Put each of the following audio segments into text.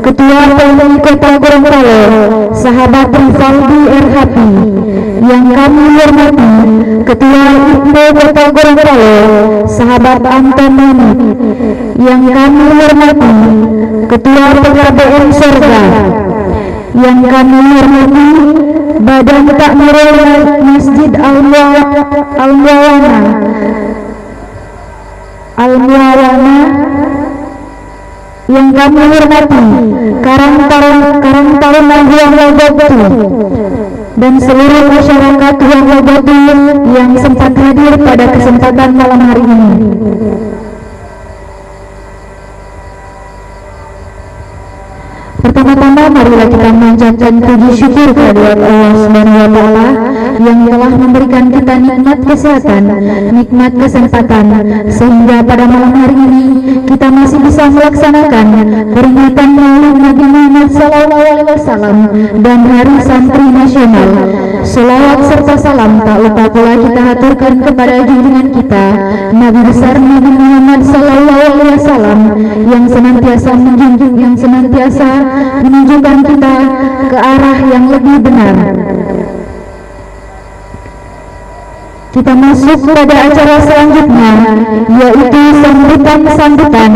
Ketua PMI Kota Gorontalo, sahabat Rivaldi R. Hapi. Yang kami hormati Ketua IPMO Kota Gorontalo, sahabat Anton Manit. Yang kami hormati Ketua PKBM Sorga. Yang kami hormati Badan Takmirul Masjid Al-Muawana. Yang kami hormati Karang Taruna Huang Lobatu dan seluruh masyarakat Huang Lobatu yang sempat hadir pada kesempatan malam hari ini. Pertama-tama marilah kita mengucapkan puji syukur kehadirat Allah Subhanahu wa taala yang telah memberikan kita nikmat kesehatan, nikmat kesempatan, sehingga pada malam hari ini kita masih bisa melaksanakan peringatan Maulid Nabi Muhammad SAW dan Hari Santri Nasional. Selawat serta salam tak lupa pula kita haturkan kepada junjungan kita Nabi besar Nabi Muhammad SAW yang senantiasa menjunjung, yang senantiasa menunjukkan kita ke arah yang lebih benar. Kita masuk pada acara selanjutnya, yaitu sambutan.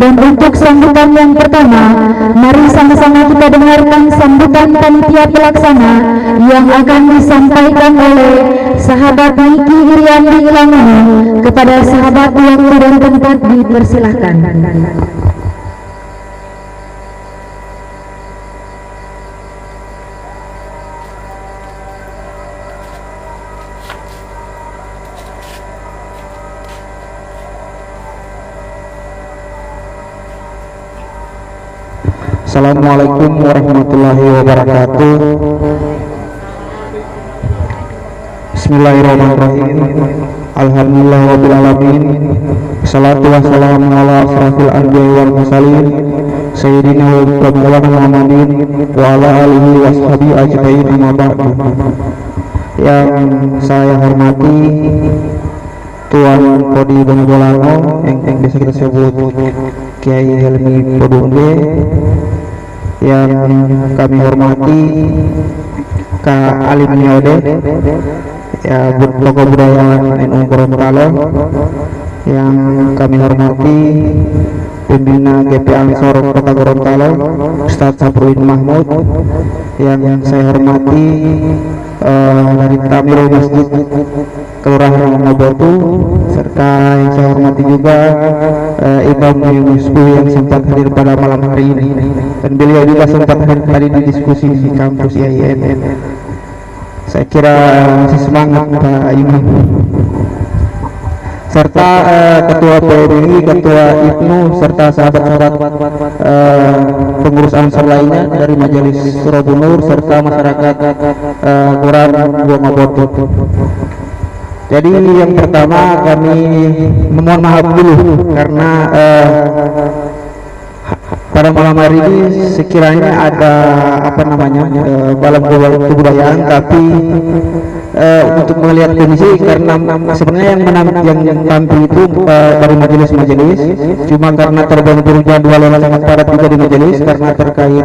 Dan untuk sambutan yang pertama, mari sama-sama kita dengarkan sambutan panitia pelaksana yang akan disampaikan oleh sahabat Niki Iriandi Ilamani. Kepada sahabat waktu dan tempat dipersilahkan. Assalamualaikum warahmatullahi wabarakatuh. Bismillahirrahmanirrahim. Alhamdulillahirabbil alamin. Wassalatu wassalamu ala asrofil anbiya'i wal mursalin sayyidina wa maulana Muhammadin wa ala alihi washabihi ajmain, amma ba'du. Yang saya hormati Tuan Kodi Bonbolano yang biasa kita sebut Kiai Helmi Podunde. Yang kami hormati Kak Alim Nyode, ya tokoh budaya NU Gorontalo. Yang kami hormati pembina GP Ansor Kota Gorontalo, Ustadz Sapruin Mahmud. Yang saya hormati dari Takmirul Masjid Kelurahan Lobatu, serta yang saya hormati juga Imam Yusuf yang sempat hadir pada malam hari ini, dan beliau juga sempat hadir tadi di diskusi di kampus IAIN. Saya kira masih semangat Pak Imam, serta Ketua PMI, Ketua IPMO, serta sahabat-sahabat pengurus Ansor lainnya dari Majelis Surabunur, serta masyarakat Quran Buamaboto. Jadi yang pertama kami memohon maaf dulu karena pada malam hari ini sekiranya ada dalam kebudayaan, tapi untuk melihat kondisi, karena sebenarnya yang tampil itu dari majelis-majelis, cuma karena terbentur jadwal yang sangat padat juga di majelis karena terkait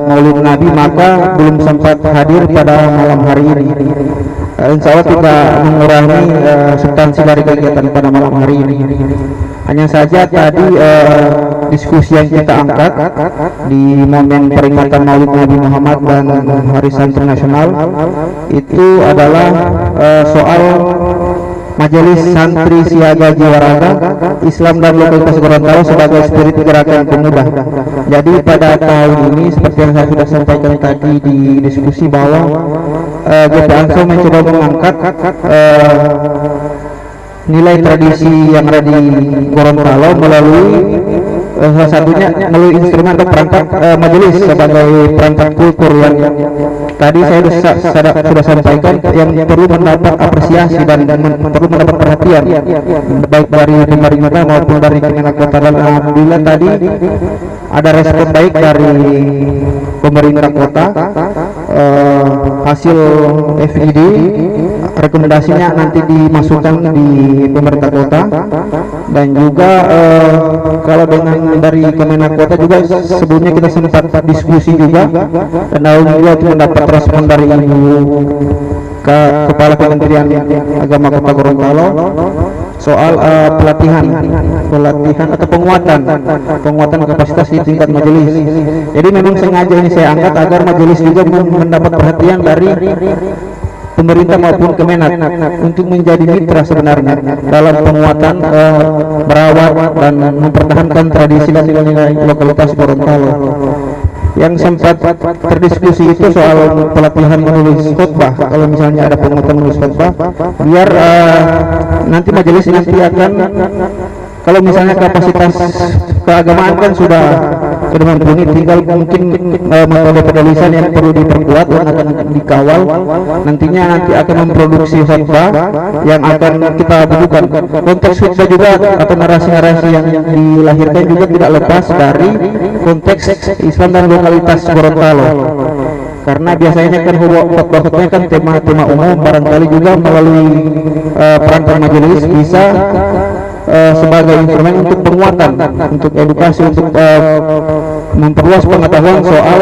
Maulid Nabi, maka belum sempat hadir pada malam hari ini. Insya Allah tidak mengurangi substansi dari kegiatan pada malam hari ini. Hanya saja tadi diskusi yang kita angkat di momen peringatan Maulid Nabi Muhammad dan Hari Santri Nasional itu adalah soal Majelis Santri Siaga Jiwaraga Islam dan Lokalitas Gorontalo sebagai spirit gerakan pemuda. Jadi pada tahun ini seperti yang saya sudah sampaikan tadi di diskusi, bahwa GP Ansor mencoba mengangkat nilai tradisi yang ada di Gorontalo melalui salah satunya melalui instrumen atau perangkat majelis sebagai perangkat kultur yang tadi saya sudah sampaikan, yang perlu mendapat apresiasi dan perlu mendapat perhatian baik dari pemerintah maupun dari Kemenak Kota. Dan alhamdulillah tadi ada respon baik dari pemerintah kota. hasil FID rekomendasinya nanti dimasukkan di pemerintah kota, dan juga kalau dengan dari Kemenak Kota juga sebelumnya kita sempat diskusi juga, dan alhamdulillah itu mendapat respon dari Kepala Kementerian Agama Kota Gorontalo soal pelatihan atau penguatan kapasitas di tingkat majelis. Jadi memang sengaja ini saya angkat agar majelis juga mendapat perhatian dari pemerintah maupun Kemenak untuk menjadi mitra sebenarnya dalam penguatan merawat dan mempertahankan tradisi dan nilai lokalitas Gorontalo. Yang sempat terdiskusi itu soal pelatihan menulis khutbah. Kalau misalnya ada penguatan menulis khutbah, biar nanti majelis nanti akan, kalau misalnya kapasitas keagamaan kan sudah mumpuni, tinggal mungkin metode penulisan yang perlu diperkuat dan akan dikawal. Nantinya nanti akan memproduksi khutbah yang akan kita butuhkan. Konteks khutbah juga atau narasi-narasi yang dilahirkan juga tidak lepas dari konteks Islam dan lokalitas Gorontalo. Karena biasanya kan khutbah-khutbahnya kan tema-tema umum, barangkali juga melalui peran majelis bisa sebagai instrumen untuk penguatan, untuk edukasi, untuk memperluas pengetahuan soal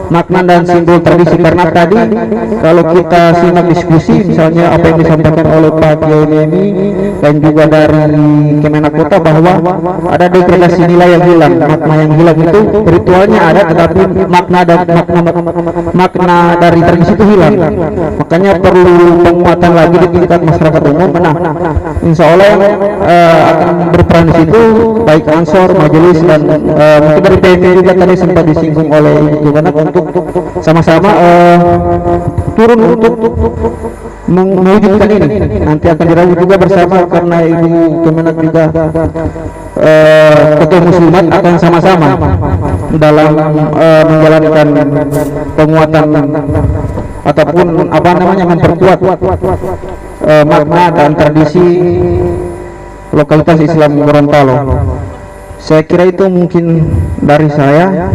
makna dan simbol tradisi. Karena tadi kalau kita simak diskusi, misalnya apa yang disampaikan oleh Pak Kiai Nemi dan juga dari Kemenak Kota, bahwa ada degradasi nilai yang hilang, makna yang hilang itu ritualnya ada, tetapi makna dari tradisi itu hilang. Makanya perlu penguatan lagi di tingkat masyarakat umum. Nah, insya Allah yang akan berperan di situ baik Ansor, majelis, dan mungkin dari PMI juga tadi sempat disinggung oleh Ibu Kemenak untuk sama-sama turun untuk mewujudkan ini. Nanti akan dirajut juga bersama, karena Ibu Kemenak juga ketua muslimat, akan sama-sama dalam menjalankan penguatan ataupun memperkuat makna dan tradisi lokalitas Islam Gorontalo. Saya kira itu mungkin dari saya.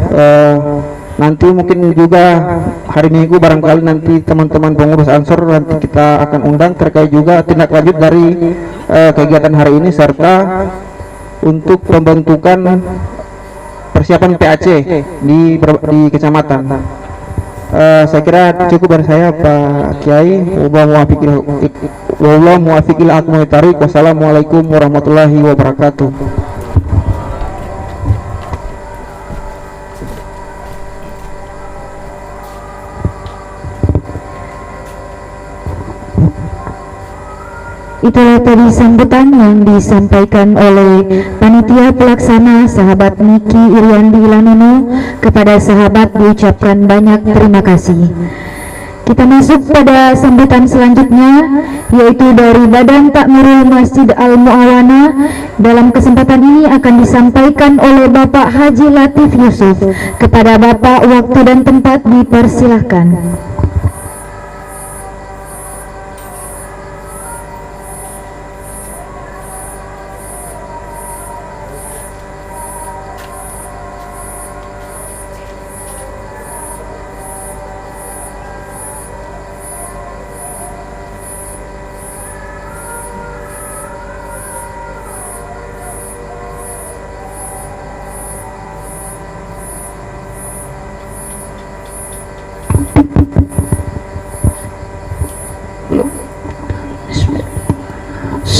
Nanti mungkin juga hari Minggu barangkali nanti teman-teman pengurus Ansor nanti kita akan undang terkait juga tindak lanjut dari kegiatan hari ini, serta untuk pembentukan persiapan PAC di kecamatan. Saya kira cukup dari saya, Pak Kiai. Wallahu muwaffiq ila aqwamit thariq. Wassalamualaikum warahmatullahi wabarakatuh. Itulah tadi sambutan yang disampaikan oleh panitia pelaksana sahabat Niki Iriandi Lanono. Kepada sahabat diucapkan banyak terima kasih. Kita masuk pada sambutan selanjutnya, yaitu dari Badan Takmirul Masjid Al-Mu'awana. Dalam kesempatan ini akan disampaikan oleh Bapak Haji Latif Yusuf. Kepada Bapak, waktu dan tempat dipersilahkan.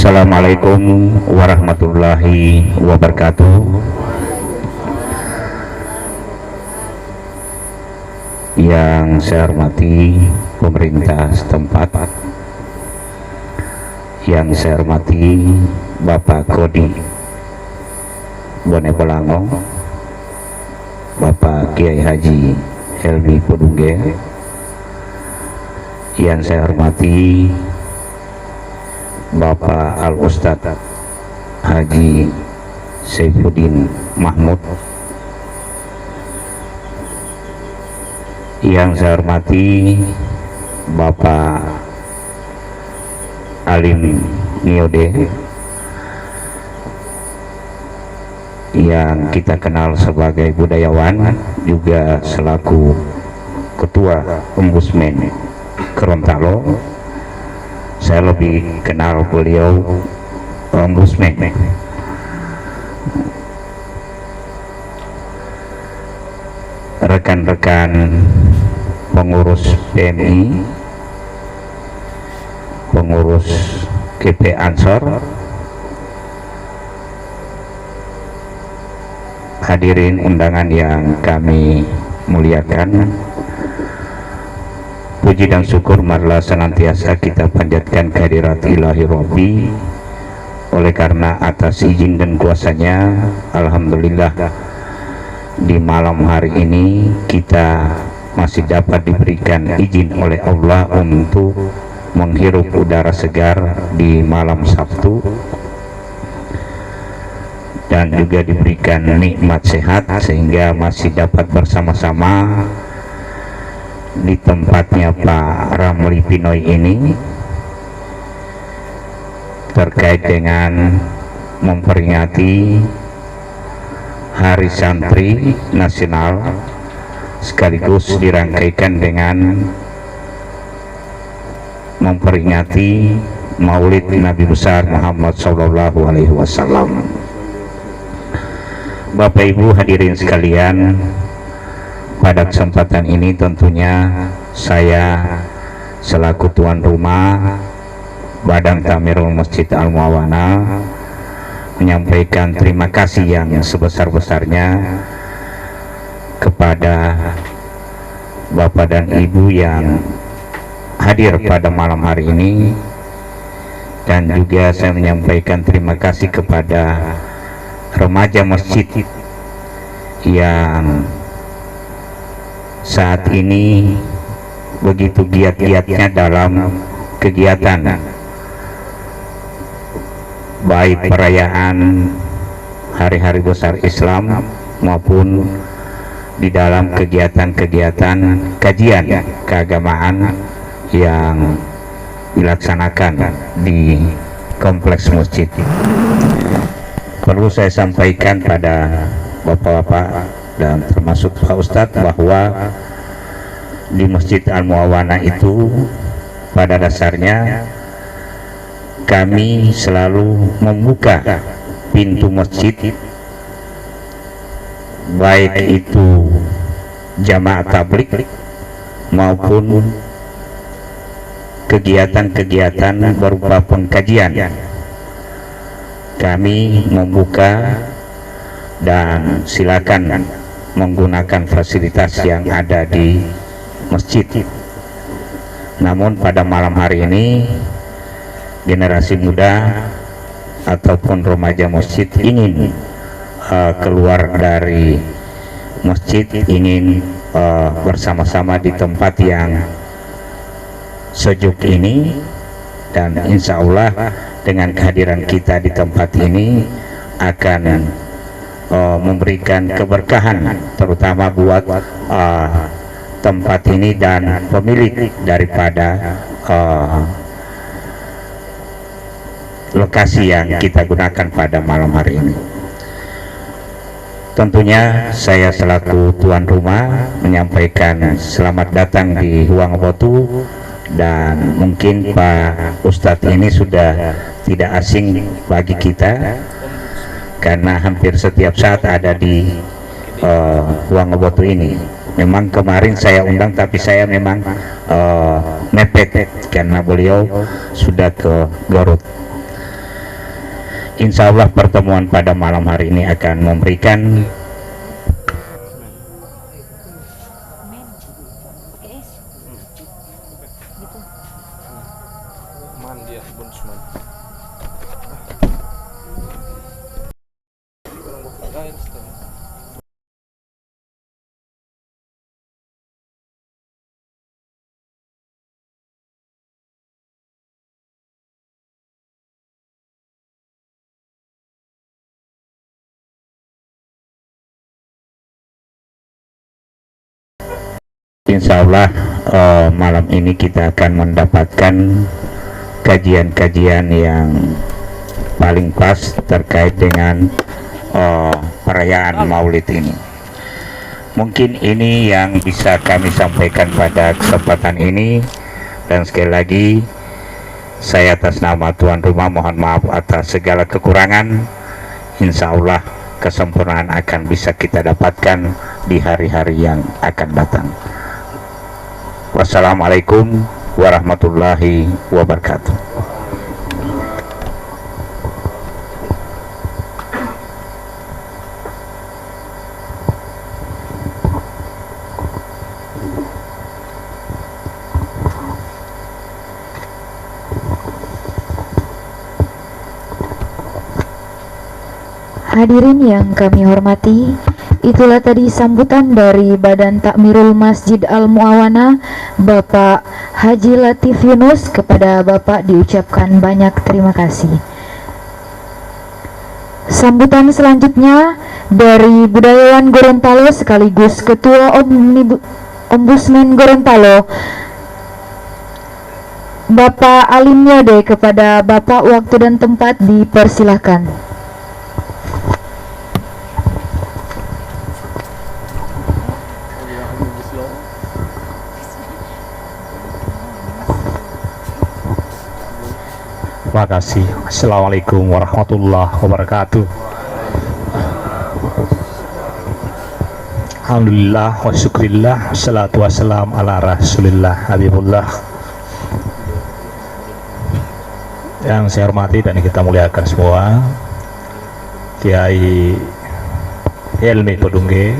Assalamualaikum warahmatullahi wabarakatuh. Yang saya hormati pemerintah setempat, yang saya hormati Bapak Kodi Bone Bolango, Bapak Kiai Haji Helmi Pudungge, yang saya hormati Bapak Al-Ustadz Haji Saifuddin Mahmud, yang saya hormati Bapak Alim Niode, yang kita kenal sebagai budayawan juga selaku Ketua Ombudsman Gorontalo. Saya lebih kenal beliau Ombudsman. Rekan-rekan pengurus PMI, pengurus GP Ansor, hadirin undangan yang kami muliakan, puji dan syukur marilah senantiasa kita panjatkan kehadirat ilahi Rabbi. Oleh karena atas izin dan kuasanya, alhamdulillah di malam hari ini kita masih dapat diberikan izin oleh Allah untuk menghirup udara segar di malam Sabtu, dan juga diberikan nikmat sehat sehingga masih dapat bersama-sama di tempatnya Pak Ramli Pinoy ini terkait dengan memperingati Hari Santri Nasional, sekaligus dirangkaikan dengan memperingati Maulid Nabi besar Muhammad SAW. Bapak Ibu hadirin sekalian, pada kesempatan ini tentunya saya selaku tuan rumah Badan Tamirul Masjid Al-Muawana menyampaikan terima kasih yang sebesar-besarnya kepada Bapak dan Ibu yang hadir pada malam hari ini, dan juga saya menyampaikan terima kasih kepada remaja masjid yang saat ini begitu giat-giatnya dalam kegiatan baik perayaan hari-hari besar Islam maupun di dalam kegiatan-kegiatan kajian keagamaan yang dilaksanakan di kompleks masjid. Perlu saya sampaikan pada bapak-bapak dan termasuk Pak Ustadz bahwa di Masjid Al-Muawana itu pada dasarnya kami selalu membuka pintu masjid, baik itu jamaah tabligh maupun kegiatan-kegiatan berupa pengkajian. Kami membuka dan silakan menggunakan fasilitas yang ada di masjid. Namun pada malam hari ini generasi muda ataupun remaja masjid ingin keluar dari masjid, ingin bersama-sama di tempat yang sejuk ini, dan insya Allah dengan kehadiran kita di tempat ini akan memberikan keberkahan terutama buat tempat ini dan pemilik daripada lokasi yang kita gunakan pada malam hari ini. Tentunya saya selaku tuan rumah menyampaikan selamat datang di Huangbotu, dan mungkin Pak Ustadz ini sudah tidak asing bagi kita karena hampir setiap saat ada di Huangbotu ini. Memang kemarin saya undang tapi saya memang mepet karena beliau sudah ke Garut. Insya Allah pertemuan pada malam hari ini akan memberikan insya Allah malam ini kita akan mendapatkan kajian-kajian yang paling pas terkait dengan perayaan Maulid ini. Mungkin ini yang bisa kami sampaikan pada kesempatan ini, dan sekali lagi saya atas nama tuan rumah mohon maaf atas segala kekurangan. Insya Allah kesempurnaan akan bisa kita dapatkan di hari-hari yang akan datang. Wassalamualaikum warahmatullahi wabarakatuh. Hadirin yang kami hormati, itulah tadi sambutan dari Badan Takmirul Masjid Al-Muawana Bapak Haji Latif Yunus. Kepada Bapak diucapkan banyak terima kasih. Sambutan selanjutnya dari Budayawan Gorontalo sekaligus Ketua Ombudsman Gorontalo Bapak Alim Yode. Kepada Bapak waktu dan tempat dipersilahkan. Terima kasih. Assalamualaikum warahmatullahi wabarakatuh. Alhamdulillah wa syukrillah, salatu wassalam ala rasulillah habibullah. Yang saya hormati dan kita muliakan semua, Kiai Helmi Pedungge,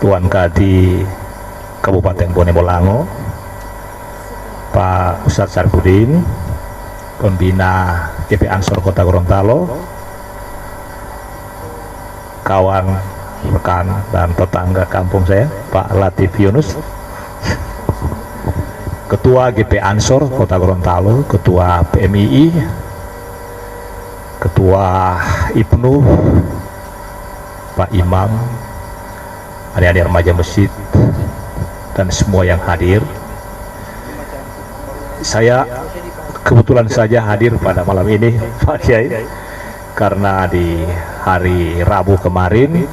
Tuan Kadi Kabupaten Bone Bolango, Pak Ustadz Sarfudin, Pembina GP Ansor Kota Gorontalo, kawan, rekan, dan tetangga kampung saya, Pak Latif Yunus, Ketua GP Ansor Kota Gorontalo, Ketua PMII, Ketua IPNU, Pak Imam, adik-adik remaja masjid, dan semua yang hadir. Saya kebetulan saja hadir pada malam ini, Pak Kiai, karena di hari Rabu kemarin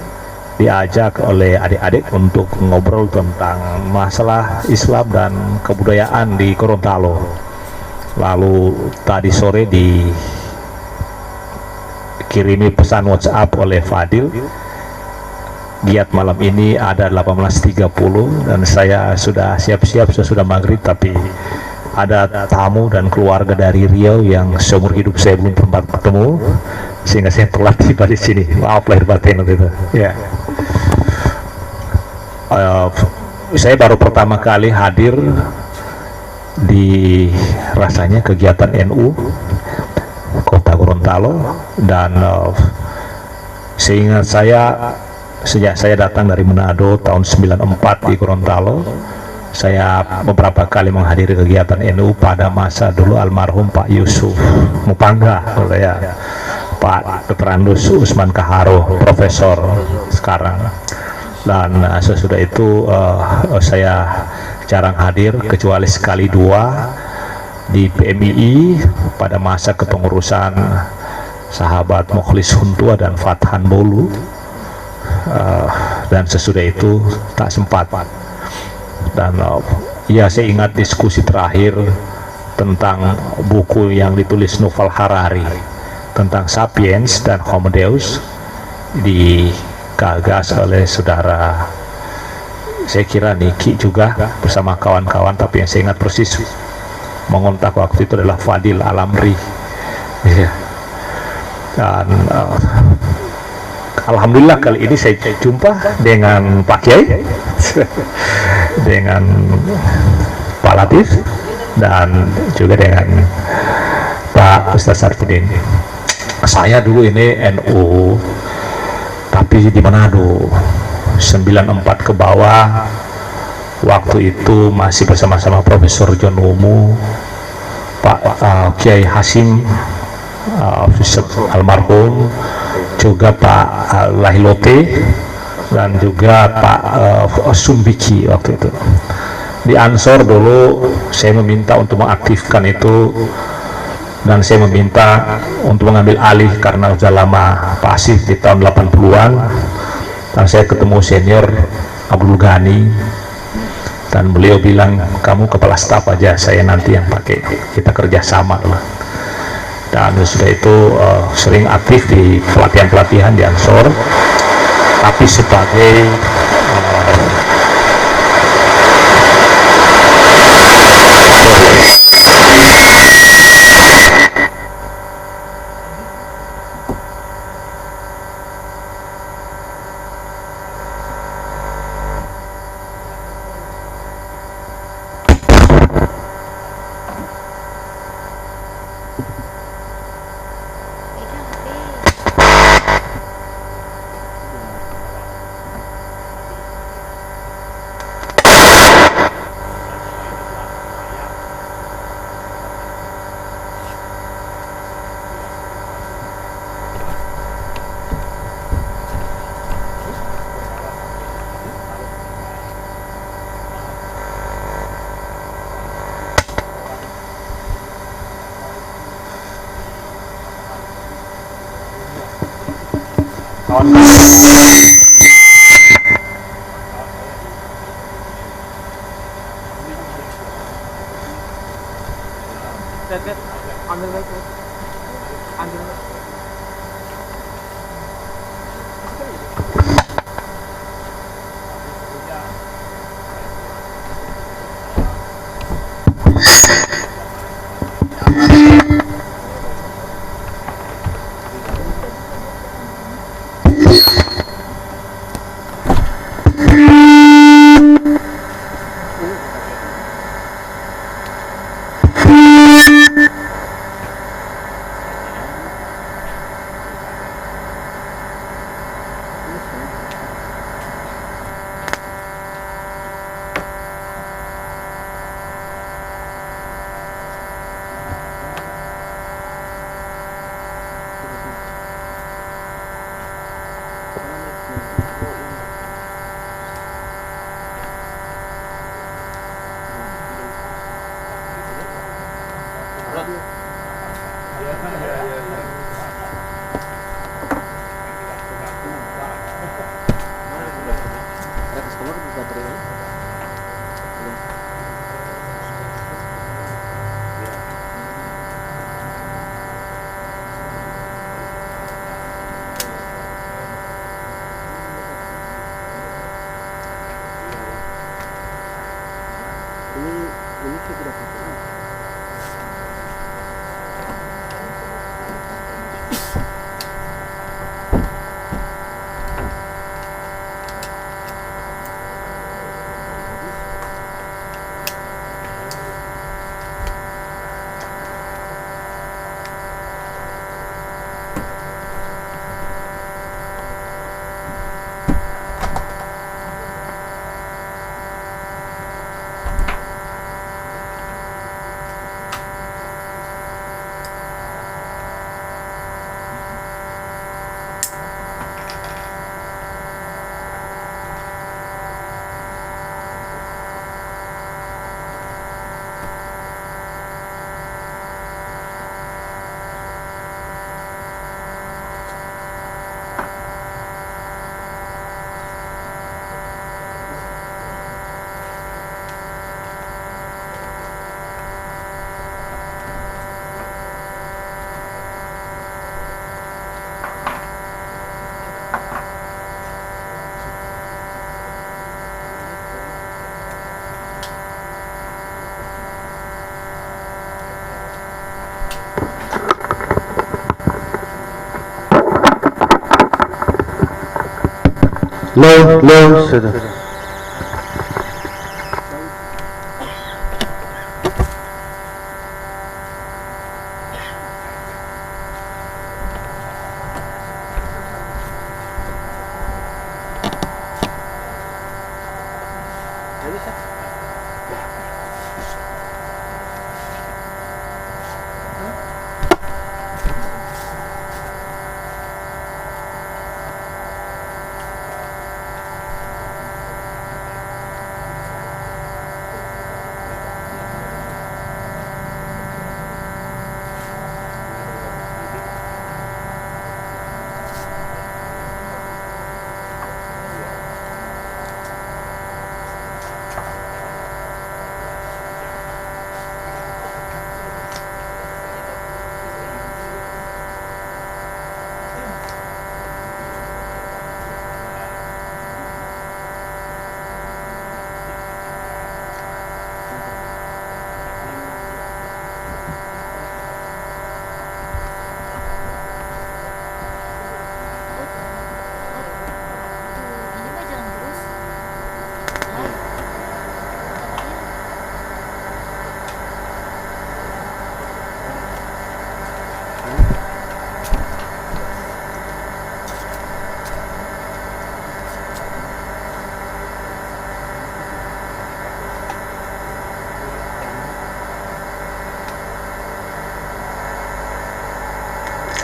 diajak oleh adik-adik untuk ngobrol tentang masalah Islam dan kebudayaan di Gorontalo. Lalu tadi sore dikirimi pesan WhatsApp oleh Fadil, giat malam ini ada 18.30, dan saya sudah siap-siap, sudah maghrib, tapi ada tamu dan keluarga dari Riau yang seumur hidup saya belum pernah ketemu, sehingga saya telat tiba di sini. Maaf lahir batin gitu. Ya. Saya baru pertama kali hadir di rasanya kegiatan NU Kota Gorontalo, dan seingat saya sejak saya datang dari Manado tahun 94 di Gorontalo, saya beberapa kali menghadiri kegiatan NU pada masa dulu almarhum Pak Yusuf Mupangga, ya, Pak Dr. Andus Usman Kaharo, profesor sekarang, dan sesudah itu saya jarang hadir kecuali sekali dua di PMII pada masa kepengurusan sahabat Mukhlis Huntua dan Fathan Bolu, dan sesudah itu tak sempat. Dan ya, saya ingat diskusi terakhir tentang buku yang ditulis Yuval Harari tentang Sapiens dan Homo Deus, digagas oleh saudara, saya kira Niki juga bersama kawan-kawan, tapi yang saya ingat persis mengontak waktu itu adalah Fadil Alamri, ya. Dan alhamdulillah kali ini saya jumpa dengan Pak Kiai dengan Pak Latif, dan juga dengan Pak Ustadz Sarfudin. Saya dulu ini NU, tapi di Manado 94 ke bawah. Waktu itu masih bersama-sama Profesor John Umu, Pak Kiai Hasim almarhum, juga Pak Lahilote, dan juga Pak Sumbiki. Waktu itu di Ansor dulu saya meminta untuk mengaktifkan itu, dan saya meminta untuk mengambil alih karena sudah lama pasif di tahun 80-an, dan saya ketemu senior Abdul Ghani, dan beliau bilang kamu kepala staf aja, saya nanti yang pakai, kita kerjasama lah. Dan sudah itu sering aktif di pelatihan-pelatihan di Ansor, tapi sebagai Lo sudah.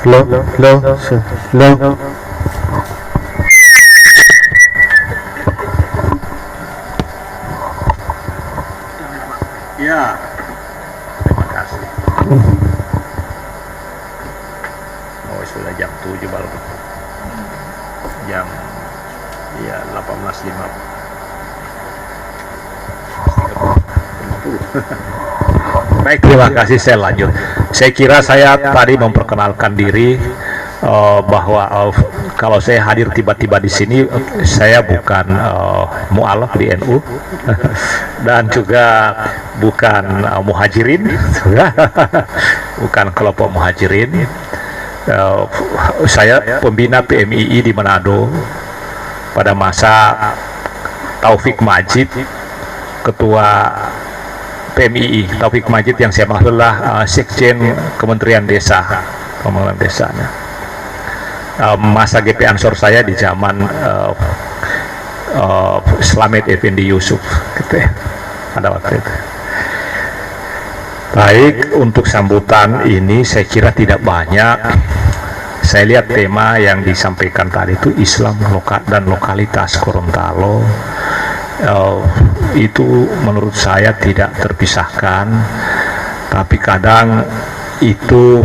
Lo. Ya, terima kasih. Oh, sudah jam 7 baru. Jam ya 18.50. Baik, terima kasih. Saya lanjut. Saya kira saya tadi memperkenalkan diri bahwa kalau saya hadir tiba-tiba di sini, saya bukan mu'alaf di NU dan juga bukan muhajirin, bukan kelompok muhajirin. Saya pembina PMII di Manado pada masa Taufik Majid, ketua PMII Taufik Majid yang saya maksud adalah Sekjen Kementerian Desa, Pembangunan Desanya. Masa GP Ansor saya di zaman Slamet Effendi Yusuf gitu ya, pada waktu itu. Baik, untuk sambutan ini saya kira tidak banyak. Saya lihat tema yang disampaikan tadi itu Islam dan lokalitas Gorontalo, itu menurut saya tidak terpisahkan, tapi kadang itu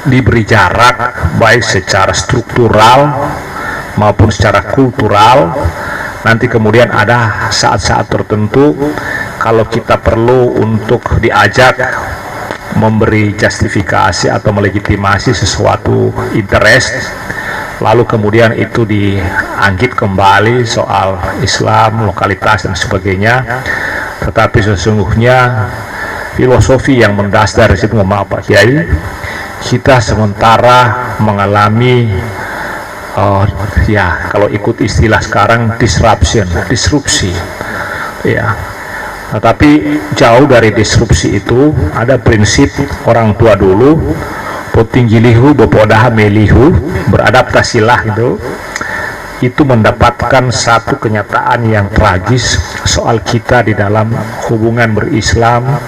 diberi jarak baik secara struktural maupun secara kultural. Nanti kemudian ada saat-saat tertentu kalau kita perlu untuk diajak memberi justifikasi atau melegitimasi sesuatu interest, lalu kemudian itu diangkit kembali soal Islam, lokalitas dan sebagainya. Tetapi sesungguhnya filosofi yang mendasar di situ, mohon maaf Pak Kiai, kita sementara mengalami ya kalau ikut istilah sekarang disrupsi ya. Tetapi jauh dari disrupsi itu ada prinsip orang tua dulu, potinggilihu bopodaha melihu, beradaptasilah itu mendapatkan satu kenyataan yang tragis soal kita di dalam hubungan berislam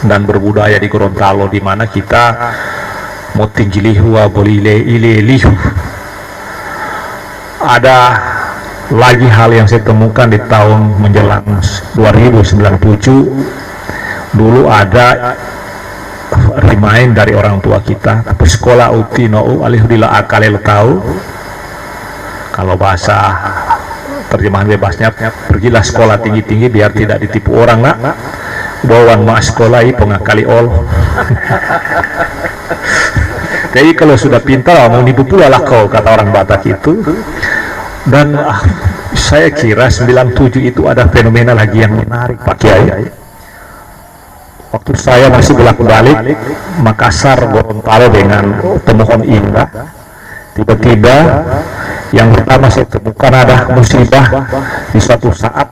dan berbudaya di Gorontalo, di mana kita motinggilihu wa bolile ilelihu. Ada lagi hal yang saya temukan di tahun menjelang 2097. Dulu ada remind dari orang tua kita, sekolah utino alihudillah akalel tahu. Kalau bahasa terjemahan bebasnya, pergilah sekolah tinggi-tinggi biar tidak ditipu orang nak. Bawan ma sekolah pengakali ol. Jadi kalau sudah pintar mau nipu pula lah kau, kata orang Batak itu. Dan saya kira 97 itu ada fenomena lagi yang menarik Pak Kiai. Waktu saya masih bolak-balik Makassar, Gorontalo dengan pemohon indah, tiba-tiba yang pertama saya temukan ada musibah di suatu saat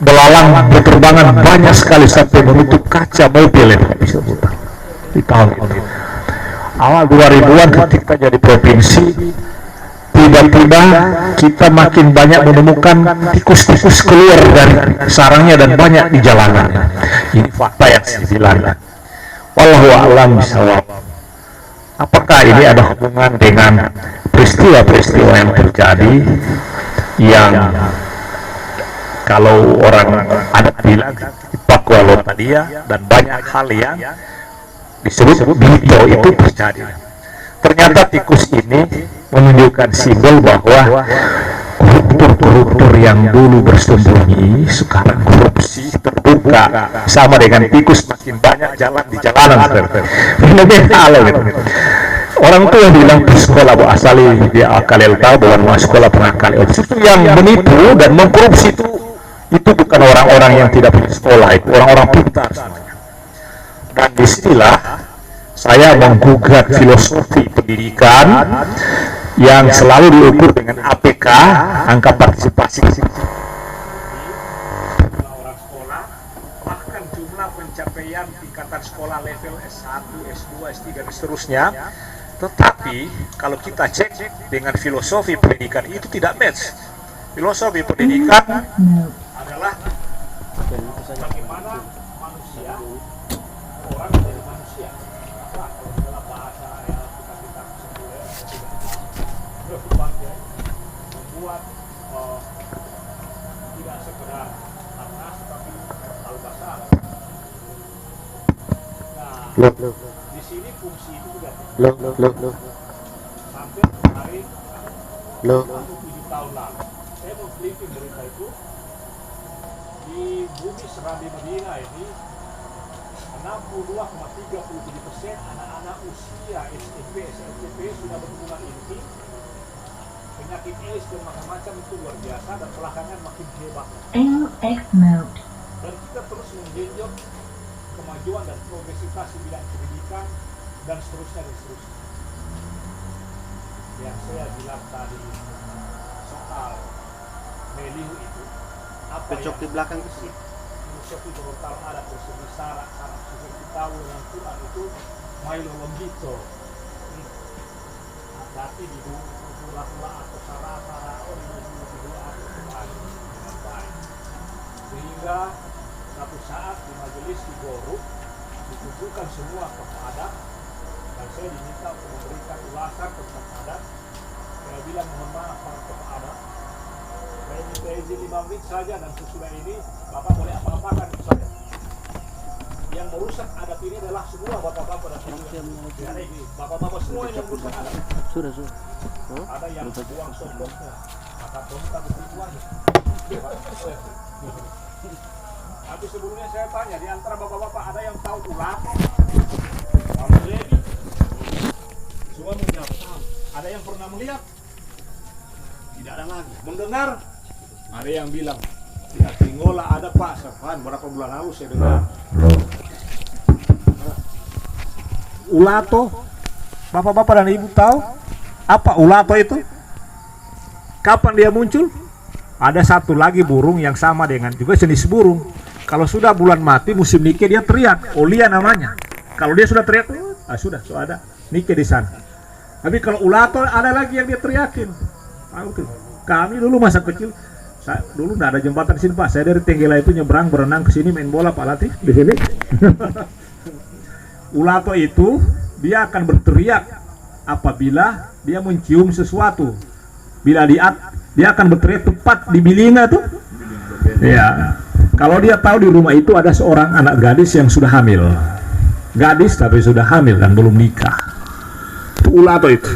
belalang berterbangan banyak sekali sampai menutup kaca mobil yang bisa putar di tahun itu. Awal 2000-an ketika jadi provinsi, tiba-tiba kita makin banyak menemukan tikus-tikus keluar dari sarangnya dan banyak di jalanan. Ini fakta yang saya bilang. Wallahu a'lam bishawab. Apakah ini ada hubungan dengan peristiwa-peristiwa yang terjadi yang kalau orang adat bilang Pakualo Tadia dan banyak hal yang disebut Bito itu terjadi. Ternyata tikus ini menunjukkan simbol bahwa koruptor-koruptor yang dulu bersembunyi sekarang korupsi terbuka, sama dengan tikus makin banyak jalan di jalanan. Fenomenal gitu. Orang tua bilang sekolah bu asali dia akalel tahu bahwa sekolah pengakal itu yang menipu dan mengkorupsi itu bukan orang-orang yang tidak punya sekolah, itu orang-orang pintar semuanya. Dan disinilah saya menggugat filosofi pendidikan yang selalu diukur dengan APK, angka partisipasi. Orang sekolah, bahkan jumlah pencapaian tingkatan sekolah level S1, S2, S3 dan seterusnya. Tetapi kalau kita cek dengan filosofi pendidikan itu tidak match. Filosofi pendidikan adalah bagaimana manusia, orang menjadi manusia. Adalah bahasa membuat tidak sekedar atas tapi al-basar. Nah, di sini fungsi itu sudah sampai hari 7 tahun lalu. Saya mau clipping berita itu di bumi Serambi Medina ini 62,37% anak-anak usia SMP, SMP sudah berhubungan intim. Penyakit AIDS dan macam-macam itu luar biasa dan belakangan makin hebat. AUX mode. Dan kita terus mengenjot kemajuan dan progresivitas di bidang pendidikan dan seterusnya dan seterusnya. Yang saya bilang tadi soal melihu itu apa Pencok di belakang itu filosofi gorontalo adat bersemi syarat seperti tahu dengan Quran itu mailolongito berarti di pula-pula atau sara-sara dengan baik sehingga satu saat di majelis di Goruk dikumpulkan semua tokoh adat dan saya diminta untuk memberikan ulasan tentang adat. Saya bilang mohon maaf para tokoh adat, saya minta izin 5 menit saja dan sesudah ini Bapak boleh apa-apakan saja. Yang merusak adat ini adalah semua bapak-bapak dan ibu. Bapak-bapak semua yang merusak adat. Sudah. Ada yang buang sopoknya, maka bontak berituannya. Tapi sebelumnya saya tanya, di antara bapak-bapak ada yang tahu ulat? Kalau lagi, semua menjawab tahu. Ada yang pernah melihat? Tidak ada lagi. Mendengar? Ada yang bilang, ya Tingola ada Pak Servan, berapa bulan lalu saya dengar. Ulato, bapak-bapak dan ibu tahu apa ulato itu? Kapan dia muncul? Ada satu lagi burung yang sama dengan juga jenis burung. Kalau sudah bulan mati musim nike dia teriak, olia namanya. Kalau dia sudah teriak, sudah ada nike di sana. Tapi kalau ulato ada lagi yang dia teriakin. Tahu tuh. Kami dulu masa kecil, dulu nggak ada jembatan di sini Pak. Saya dari Tenggela itu nyebrang berenang ke sini main bola Pak Latif di sini. Ulato itu dia akan berteriak apabila dia mencium sesuatu. Bila dia akan berteriak tepat di bilinga tuh. Ya. Kalau dia tahu di rumah itu ada seorang anak gadis yang sudah hamil. Gadis tapi sudah hamil dan belum nikah. Itu ulato itu.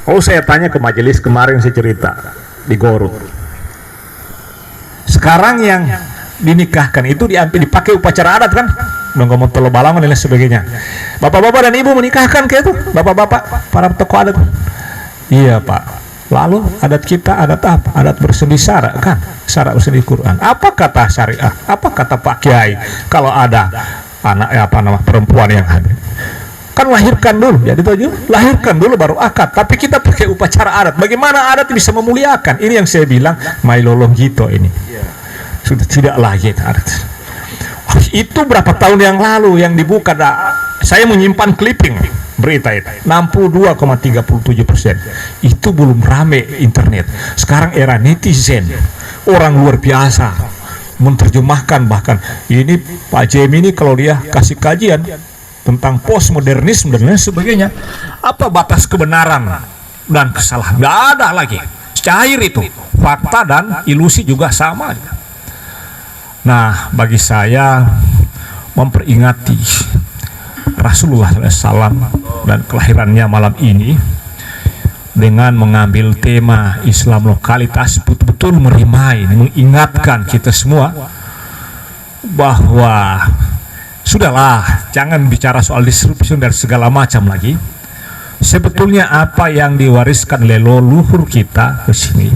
Oh, saya tanya ke majelis kemarin saya cerita di Gorut. Sekarang yang dinikahkan itu dipakai upacara adat kan? Udah ngomong telo balangan dan lain sebagainya. Bapak-bapak dan ibu menikahkan kayak itu, bapak-bapak para tokoh adat. Iya Pak. Lalu adat kita adat apa? Adat berseni syarat kan? Syarat berseni Quran. Apa kata syariah? Apa kata Pak Kiai? Kalau ada anak perempuan yang hamil, kan lahirkan dulu, jadi tujuh lahirkan dulu baru akad. Tapi kita pakai upacara adat. Bagaimana adat bisa memuliakan? Ini yang saya bilang mailolong gitu ini. Sudah tidak lagi adat. Itu berapa tahun yang lalu yang dibuka, saya menyimpan clipping berita itu 62,37%. Itu belum rame internet. Sekarang era netizen, orang luar biasa menerjemahkan. Bahkan ini Pak Jem ini kalau dia kasih kajian tentang postmodernisme dan lain sebagainya, apa batas kebenaran dan kesalahan? Nggak ada lagi, cair itu, fakta dan ilusi juga sama. Nah, bagi saya memperingati Rasulullah SAW dan kelahirannya malam ini dengan mengambil tema Islam lokalitas, betul-betul mengingatkan kita semua bahwa sudahlah, jangan bicara soal disrupsi dan segala macam lagi. Sebetulnya apa yang diwariskan oleh leluhur kita ke sini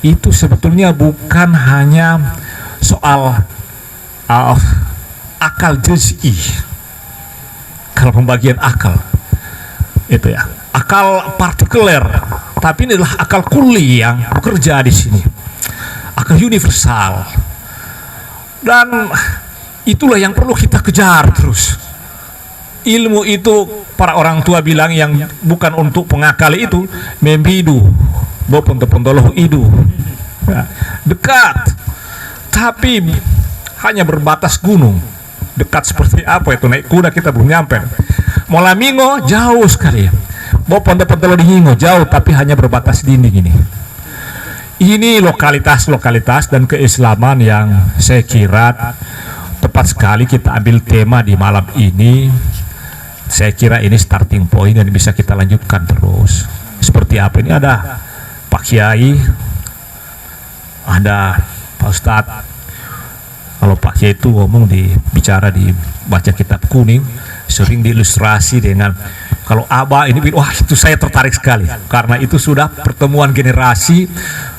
itu sebetulnya bukan hanya soal akal juz'i, kalau pembagian akal itu ya, akal partikuler, tapi ini adalah akal kulli yang bekerja di sini, akal universal, dan itulah yang perlu kita kejar terus. Ilmu itu para orang tua bilang yang bukan untuk pengakali itu membidu, bopon tepondoloh idu, ya, dekat, tapi hanya berbatas gunung. Dekat seperti apa itu, naik kuda kita belum nyampe. Molamingo jauh sekali, bopon tepondoloh di Hingo jauh, tapi hanya berbatas dinding ini. Ini lokalitas-lokalitas dan keislaman yang saya kira tepat sekali kita ambil tema di malam ini. Saya kira ini starting point dan bisa kita lanjutkan terus. Seperti apa? Ini ada Pak Kiai, ada Pak Ustadz. Kalau Pak Kiai itu ngomong bicara di baca kitab kuning, sering diilustrasi dengan kalau Abah ini, wah itu saya tertarik sekali karena itu sudah pertemuan generasi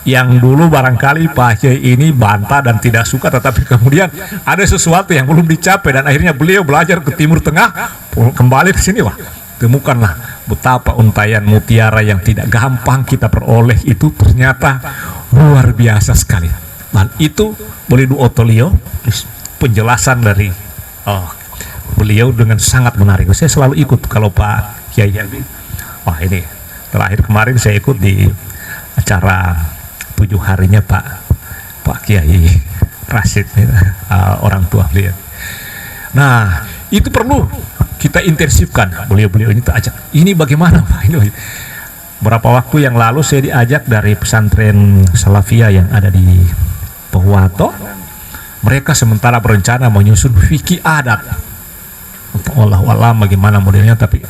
yang dulu barangkali Pak Kiai ini bantah dan tidak suka, tetapi kemudian ada sesuatu yang belum dicapai dan akhirnya beliau belajar ke Timur Tengah, kembali ke sini, wah temukanlah betapa untayan mutiara yang tidak gampang kita peroleh itu ternyata luar biasa sekali. Dan itu boleh duotolio penjelasan dari beliau dengan sangat menarik. Saya selalu ikut kalau Pak Kiai Helmi. Wah ini terakhir kemarin saya ikut di acara 7 harinya Pak Kiai Rashid, orang tua beliau. Nah itu perlu kita intensifkan. Beliau ini ajak. Ini bagaimana Pak? Ini berapa waktu yang lalu saya diajak dari pesantren Salafiyah yang ada di Pohuwato. Mereka sementara berencana menyusun fikih adat. Wallahualam bagaimana modelnya, tapi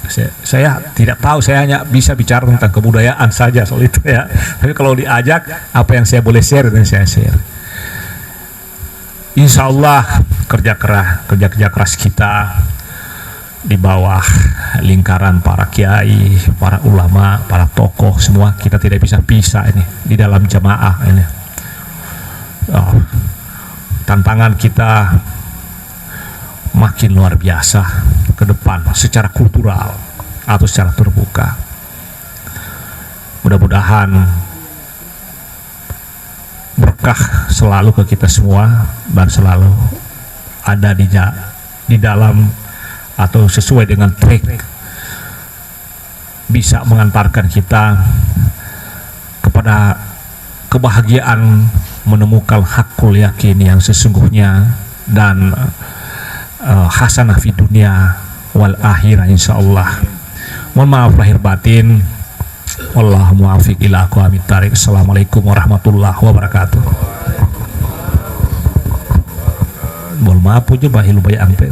saya tidak tahu, saya hanya bisa bicara tentang kebudayaan saja soal itu ya. Tapi kalau diajak apa yang saya boleh share dan saya share. Insya Allah kerja keras kita di bawah lingkaran para kiai, para ulama, para tokoh semua kita tidak bisa pisah ini di dalam jamaah ini. Tantangan kita makin luar biasa ke depan secara kultural atau secara terbuka. Mudah-mudahan berkah selalu ke kita semua dan selalu ada di dalam atau sesuai dengan track bisa mengantarkan kita kepada kebahagiaan menemukan hakul yakin yang sesungguhnya dan hasanah fi dunia wal akhirah insyaallah. Mohon maaf lahir batin. Wallahu muwaffiq ila aqwamit thariq. Assalamualaikum warahmatullahi wabarakatuh. Mohon maaf aja bahilu bayang pe.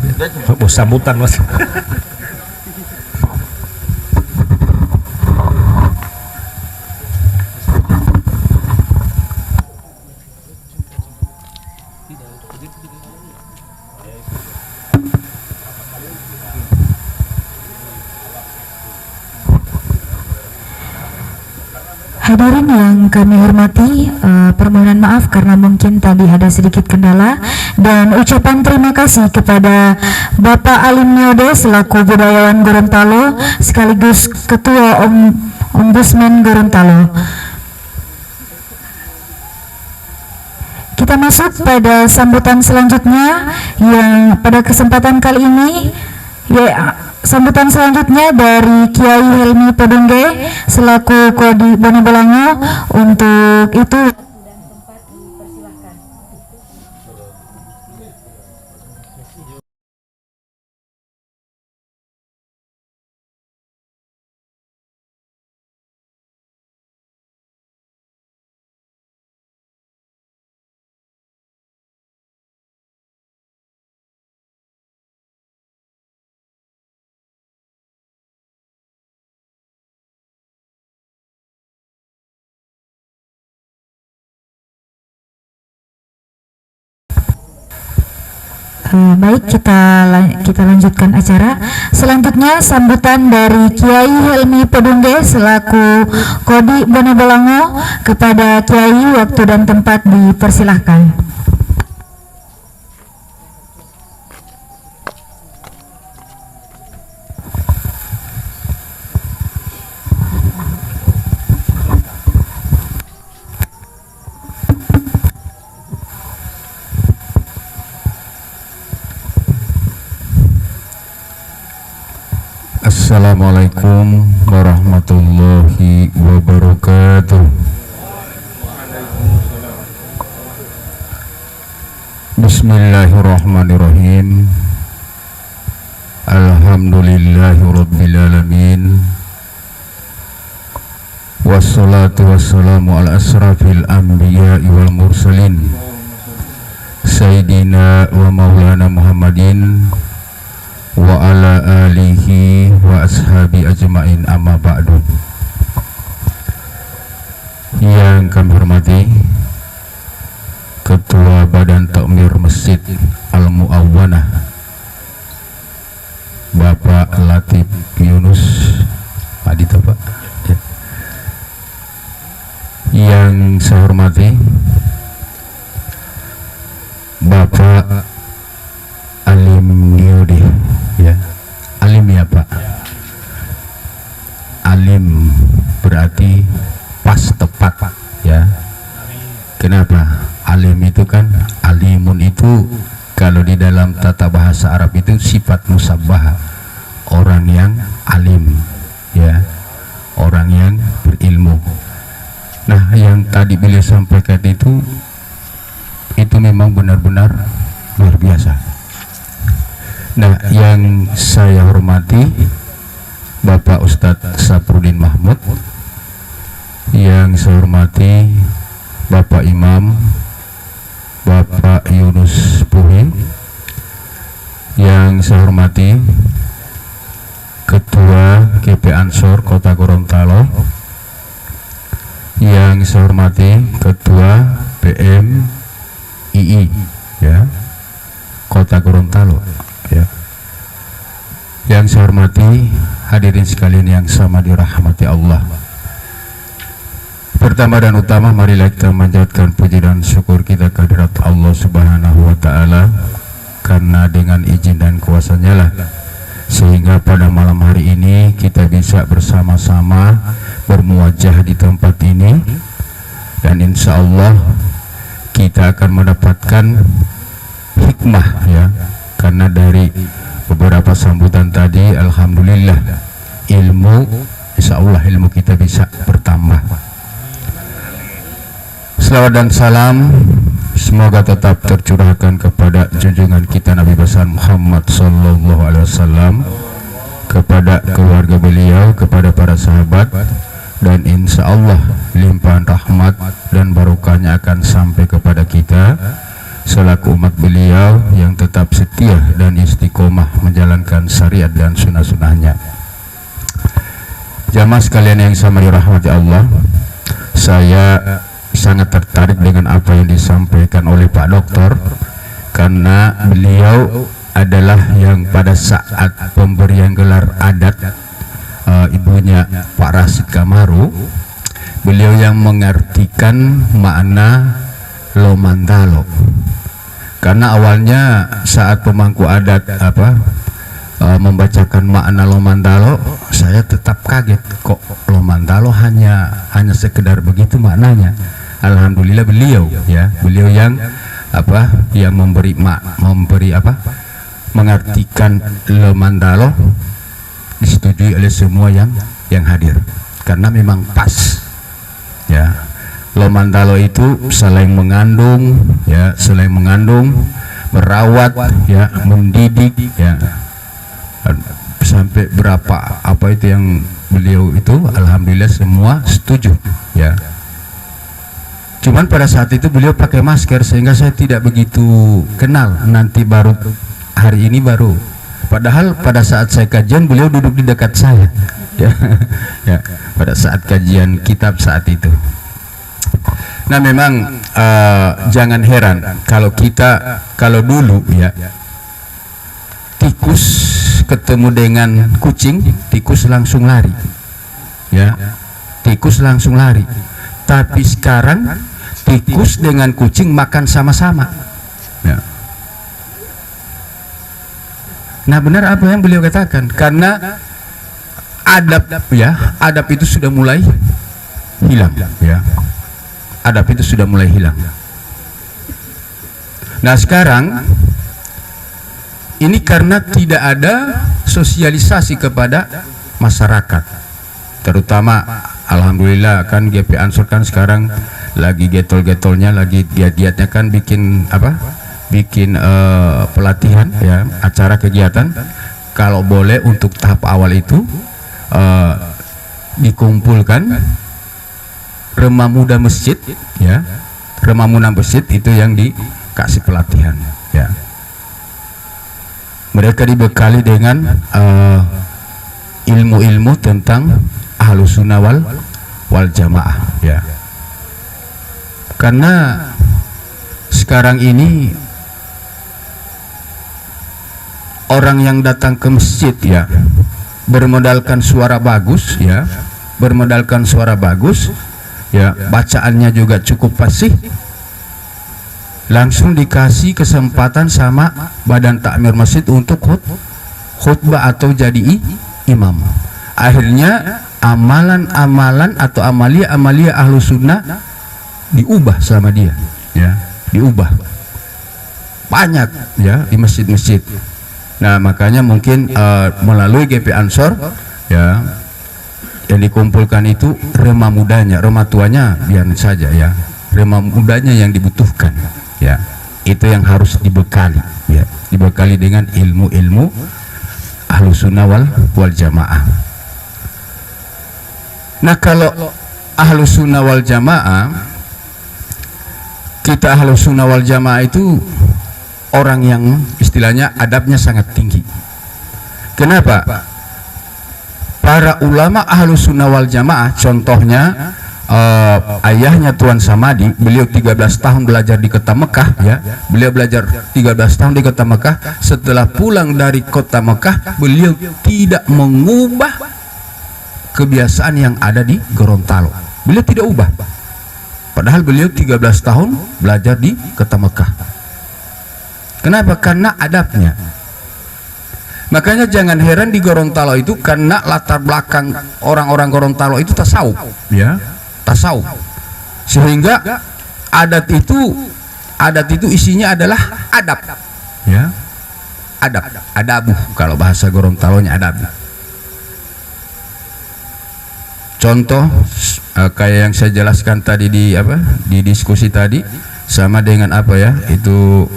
Bos sambutan Mas. Hadirin yang kami hormati, permohonan maaf karena mungkin tadi ada sedikit kendala, dan ucapan terima kasih kepada Bapak Alim Niode selaku budayawan Gorontalo sekaligus Ketua Ombudsman Gorontalo. Kita masuk pada sambutan selanjutnya yang pada kesempatan kali ini sambutan selanjutnya dari Kiai Helmi Pedungge selaku Kodi Bonobolango. Untuk itu baik, kita lanjutkan acara. Selanjutnya sambutan dari Kiai Helmi Pedungge selaku Kodi Bonobolango. Kepada Kiai, waktu dan tempat dipersilahkan. Assalamualaikum warahmatullahi wabarakatuh. Bismillahirrahmanirrahim. Alhamdulillahi rabbil alamin. Wassalatu wassalamu ala asrafil anbiya'i wal mursalin Sayyidina wa maulana Muhammadin wa ala alihi wa ashabi ajma'in, amma ba'du. Yang kami hormati Ketua Badan Takmir Masjid Al-Mu'awwanah Bapak Latif Yunus Adita, Pak. Yang saya hormati Bapak Alim Niudi, ya. Alim ya, Pak. Alim berarti pas, tepat, ya. Kenapa? Alim itu kan, alimun itu kalau di dalam tata bahasa Arab itu sifat musabbah, orang yang alim, ya, orang yang berilmu. Nah, yang tadi beliau sampaikan itu memang benar-benar luar biasa. Nah, yang saya hormati Bapak Ustadz Saprudin Mahmud, yang saya hormati Bapak Imam Bapak Yunus Puhi, yang saya hormati Ketua GP Ansor Kota Gorontalo, yang saya hormati Ketua BMII, ya, Kota Gorontalo, ya. Yang saya hormati hadirin sekalian yang sama dirahmati Allah. Pertama dan utama, marilah kita manjatkan puji dan syukur kita kehadirat Allah Subhanahu wa Ta'ala, karena dengan izin dan kuasa-Nya lah sehingga pada malam hari ini kita bisa bersama-sama bermuajah di tempat ini, dan insya Allah kita akan mendapatkan hikmah, ya, karena dari beberapa sambutan tadi alhamdulillah ilmu, insya Allah ilmu kita bisa bertambah. Selawat dan salam semoga tetap tercurahkan kepada junjungan kita Nabi besar Muhammad sallallahu alaihi wasallam, kepada keluarga beliau, kepada para sahabat, dan insya Allah limpahan rahmat dan barokahnya akan sampai kepada kita selaku umat beliau yang tetap setia dan istiqomah menjalankan syariat dan sunnah-sunnahnya. Jamaah sekalian yang sama dirahmati Allah, saya sangat tertarik dengan apa yang disampaikan oleh Pak Doktor, karena beliau adalah yang pada saat pemberian gelar adat ibunya Pak Rasid Kamaru, beliau yang mengartikan makna Lomandalo. Karena awalnya saat pemangku adat membacakan makna Lomandalo, saya tetap kaget, kok Lomandalo hanya sekedar begitu maknanya. Alhamdulillah beliau, ya, beliau yang mengartikan Lomandalo disetujui oleh semua yang hadir, karena memang pas, ya. Lomandalo itu selain mengandung, ya, selain mengandung, merawat, ya, mendidik, ya, sampai berapa apa itu yang beliau itu alhamdulillah semua setuju, ya. Cuman pada saat itu beliau pakai masker sehingga saya tidak begitu kenal, nanti baru hari ini baru, padahal pada saat saya kajian beliau duduk di dekat saya, ya, ya, pada saat kajian kitab saat itu. Nah, memang jangan heran kalau dulu, ya, tikus ketemu dengan kucing, tikus langsung lari, ya, tikus langsung lari. Tapi sekarang tikus dengan kucing makan sama-sama, ya. Nah, benar apa yang beliau katakan, karena adab, ya, adab itu sudah mulai hilang, ya. Adab itu sudah mulai hilang. Nah, sekarang ini karena tidak ada sosialisasi kepada masyarakat, terutama alhamdulillah kan GP Ansor kan sekarang lagi getol-getolnya, lagi giat-giatnya kan bikin pelatihan, ya, acara kegiatan. Kalau boleh untuk tahap awal itu dikumpulkan remah muda masjid, ya, remah muda masjid itu yang dikasih pelatihan, ya. Mereka dibekali dengan ilmu-ilmu tentang Ahlus Sunnah wal Jamaah, ya. Karena sekarang ini orang yang datang ke masjid, ya, bermodalkan suara bagus, ya, bermodalkan suara bagus, ya, bacaannya juga cukup fasih, langsung dikasih kesempatan sama badan takmir masjid untuk khutbah atau jadi imam. Akhirnya amalan-amalan atau amalia-amalia ahlu sunnah diubah sama dia, ya, diubah banyak, ya, di masjid-masjid. Nah, makanya mungkin melalui GP Ansor, ya, yang dikumpulkan itu remah mudanya, remah tuanya biar saja, ya, remah mudanya yang dibutuhkan, ya, itu yang harus dibekali, ya, dibekali dengan ilmu-ilmu Ahlus Sunnah wal Jamaah. Nah, kalau Ahlus Sunnah wal Jamaah, kita Ahlus Sunnah wal Jamaah itu orang yang istilahnya adabnya sangat tinggi. Kenapa? Para ulama Ahlus Sunnah wal Jamaah, contohnya ayahnya Tuan Samadi, beliau 13 tahun belajar di kota Mekah, ya. Beliau belajar 13 tahun di kota Mekah. Setelah pulang dari kota Mekah, beliau tidak mengubah kebiasaan yang ada di Gorontalo. Beliau tidak ubah. Padahal beliau 13 tahun belajar di kota Mekah. Kenapa? Karena adabnya. Makanya jangan heran di Gorontalo itu, karena latar belakang orang-orang Gorontalo itu tasawuf, ya, tasawuf. Sehingga adat itu isinya adalah adab, ya, adabu kalau bahasa Gorontalonya adab. Contoh kayak yang saya jelaskan tadi di diskusi tadi, sama dengan itu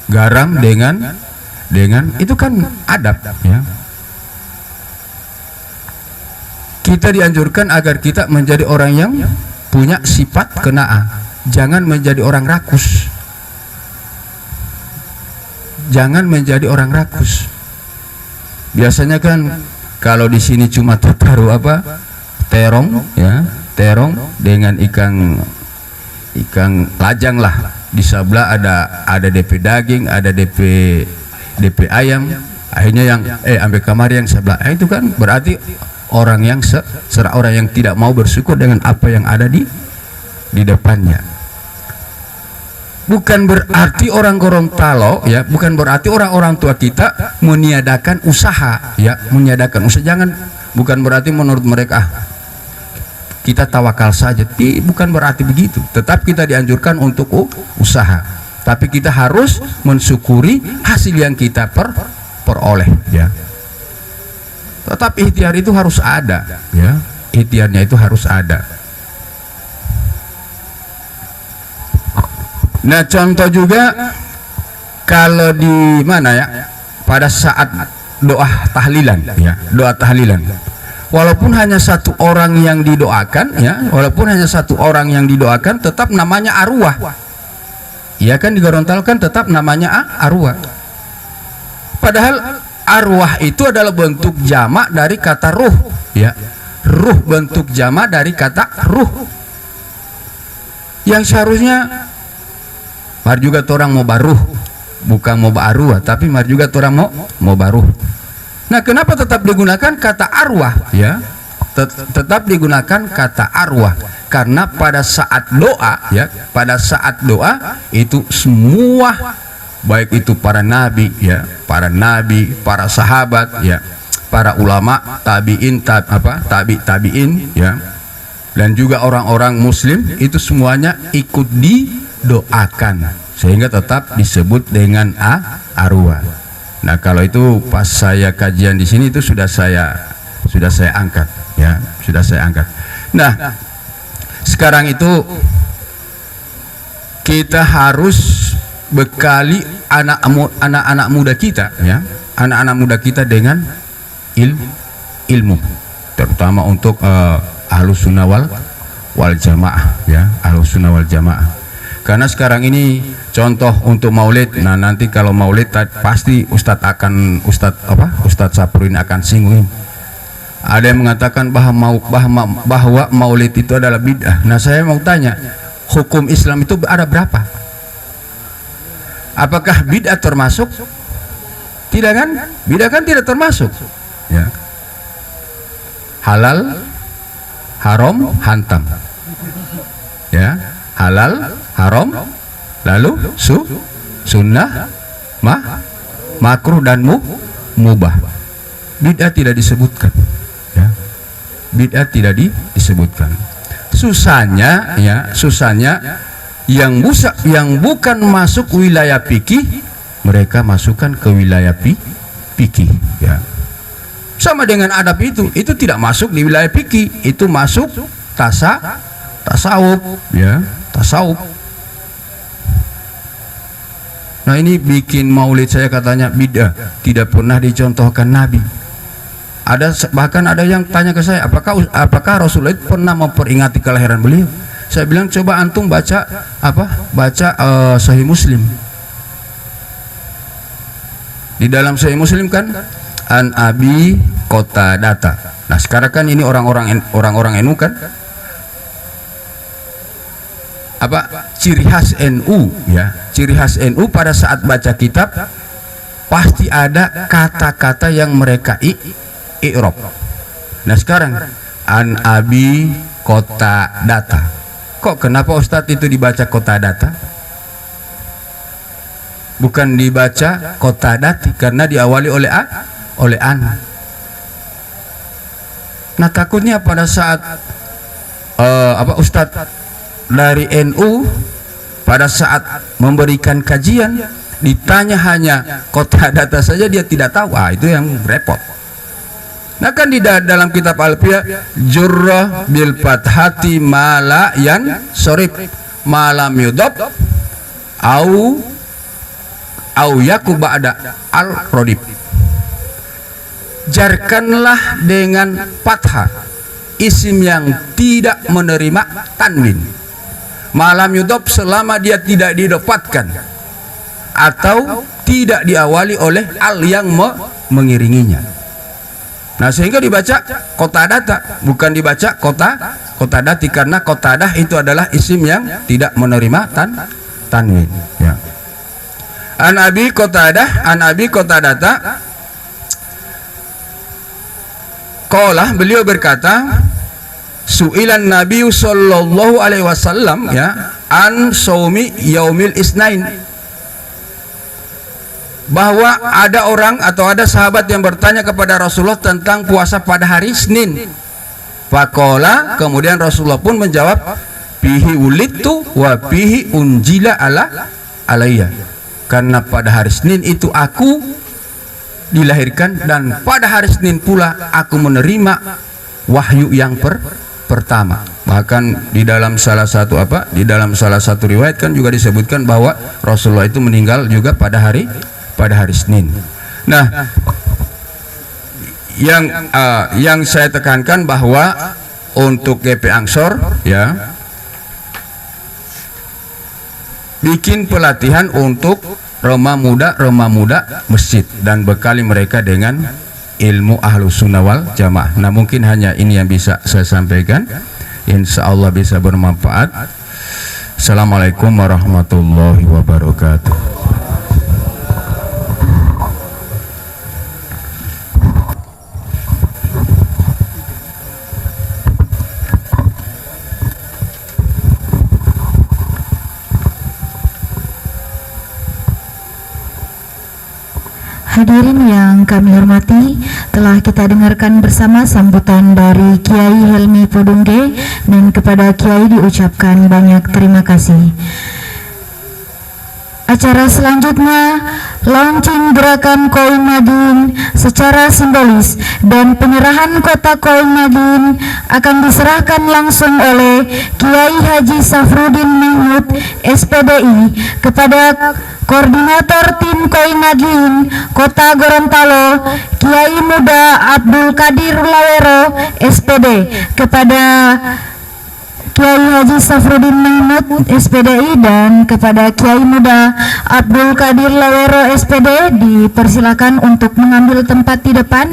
garam dengan itu kan adab, ya. Kita dianjurkan agar kita menjadi orang yang punya sifat qanaah, jangan menjadi orang rakus, jangan menjadi orang rakus. Biasanya kan kalau di sini cuma tertaruh terong, ya, terong dengan ikan lajang lah. Di sebelah ada DP daging, ada DP ayam. Akhirnya yang ambil kamar yang sebelah, itu kan berarti orang yang orang yang tidak mau bersyukur dengan apa yang ada di depannya. Bukan berarti orang Gorontalo, ya, bukan berarti orang-orang tua kita meniadakan usaha, ya, meniadakan usaha. Bukan berarti menurut mereka kita tawakal saja, bukan berarti begitu. Tetap kita dianjurkan untuk usaha, tapi kita harus mensyukuri hasil yang kita peroleh, ya. Tetap ikhtiar itu harus ada, ya, ikhtiarnya itu harus ada. Nah, contoh juga kalau di mana, ya, pada saat doa tahlilan, ya, doa tahlilan. Walaupun hanya satu orang yang didoakan, ya, walaupun hanya satu orang yang didoakan, tetap namanya arwah. Ya kan, di Gorontalo kan tetap namanya arwah. Padahal arwah itu adalah bentuk jamak dari kata ruh, ya. Ruh bentuk jamak dari kata ruh. Yang seharusnya mar juga orang mau baruh, bukan mau arwah, tapi mar juga orang mau baruh. Nah, kenapa tetap digunakan kata arwah, ya? Tetap digunakan kata arwah karena pada saat doa, ya, pada saat doa itu semua, baik itu para nabi, ya, para sahabat, ya, para ulama, tabiin, tabiin, ya, dan juga orang-orang muslim itu semuanya ikut didoakan sehingga tetap disebut dengan arwah. Nah, kalau itu pas saya kajian di sini itu sudah saya angkat, ya, sudah saya angkat. Nah, sekarang itu kita harus bekali anak-anak muda kita, ya, anak-anak muda kita dengan ilmu, terutama untuk Ahlus Sunnah wal Jamaah, ya, Ahlus Sunnah wal Jamaah. Karena sekarang ini contoh untuk maulid, nah nanti kalau maulid pasti Ustadz Sapurin akan singgung. Ada yang mengatakan bahwa maulid itu adalah bid'ah. Nah saya mau tanya, hukum Islam itu ada berapa? Apakah bid'ah termasuk? Tidak kan? Bid'ah kan tidak termasuk. Ya. Halal, haram, hantam. Ya, halal, haram, lalu sunnah, makruh dan mubah. Bid'ah tidak disebutkan, ya. Bid'ah tidak disebutkan. Susahnya yang bukan masuk wilayah fikih mereka masukkan ke wilayah fikih, ya. Sama dengan adab itu tidak masuk di wilayah fikih, itu masuk tasawuf, ya, tasawuf. Nah ini bikin maulid saya katanya bid'ah, tidak pernah dicontohkan Nabi. Bahkan ada yang tanya ke saya, apakah Rasulullah pernah memperingati kelahiran beliau? Saya bilang coba antum baca Sahih Muslim. Di dalam Sahih Muslim kan An Abi Qatadah. Nah sekarang kan ini orang-orang NU kan, ciri khas NU, ya, ciri khas NU pada saat baca kitab pasti ada kata-kata yang mereka i'rab. Nah sekarang An Abi Qatadah, kok kenapa Ustadz itu dibaca Qatadah bukan dibaca Qatadati? Karena diawali oleh an. Nah takutnya pada saat Ustadz dari NU pada saat memberikan kajian ditanya hanya Qatadata saja dia tidak tahu, itu yang repot. Nah kan di dalam kitab Alfiyah jurrah bil fathati malayan sorib malam yudab au yaku ba'da al rodib. Jarkanlah dengan fathah isim yang tidak menerima tanwin malam yudab selama dia tidak didapatkan atau tidak diawali oleh al yang mengiringinya. Nah sehingga dibaca Qatadata bukan dibaca Qatadati, karena Qatadah itu adalah isim yang tidak menerima tanwin, ya. An Abi Qatadata qala, beliau berkata su'ilan Nabi sallallahu alaihi wasallam, ya, an saumi yaumil isnain, bahwa ada orang atau ada sahabat yang bertanya kepada Rasulullah tentang puasa pada hari Senin. Faqala, kemudian Rasulullah pun menjawab, bihi ulidtu wa bihi unjila alayya, karena pada hari Senin itu aku dilahirkan dan pada hari Senin pula aku menerima wahyu yang pertama. Bahkan di dalam salah satu riwayat kan juga disebutkan bahwa Rasulullah itu meninggal juga pada hari Senin. Nah, yang saya tekankan bahwa untuk GP Ansor, ya, bikin pelatihan untuk remaja muda masjid dan bekali mereka dengan ilmu Ahlus Sunnah wal Jamaah. Nah mungkin hanya ini yang bisa saya sampaikan, insya Allah bisa bermanfaat. Assalamualaikum warahmatullahi wabarakatuh. Hadirin yang kami hormati, telah kita dengarkan bersama sambutan dari Kiai Helmi Podungge, dan kepada Kiai diucapkan banyak terima kasih. Acara selanjutnya, launching gerakan koin Madin secara simbolis dan penyerahan kotak koin Madin akan diserahkan langsung oleh Kiai Haji Safruddin Mahmud SPDI kepada Koordinator Tim Koin Madin Kota Gorontalo Kiai Muda Abdul Qadir Lawero SPD kepada Kiai Haji Safruddin Mahmud SPDI dan kepada Kiai Muda Abdul Qadir Lawero SPD dipersilakan untuk mengambil tempat di depan.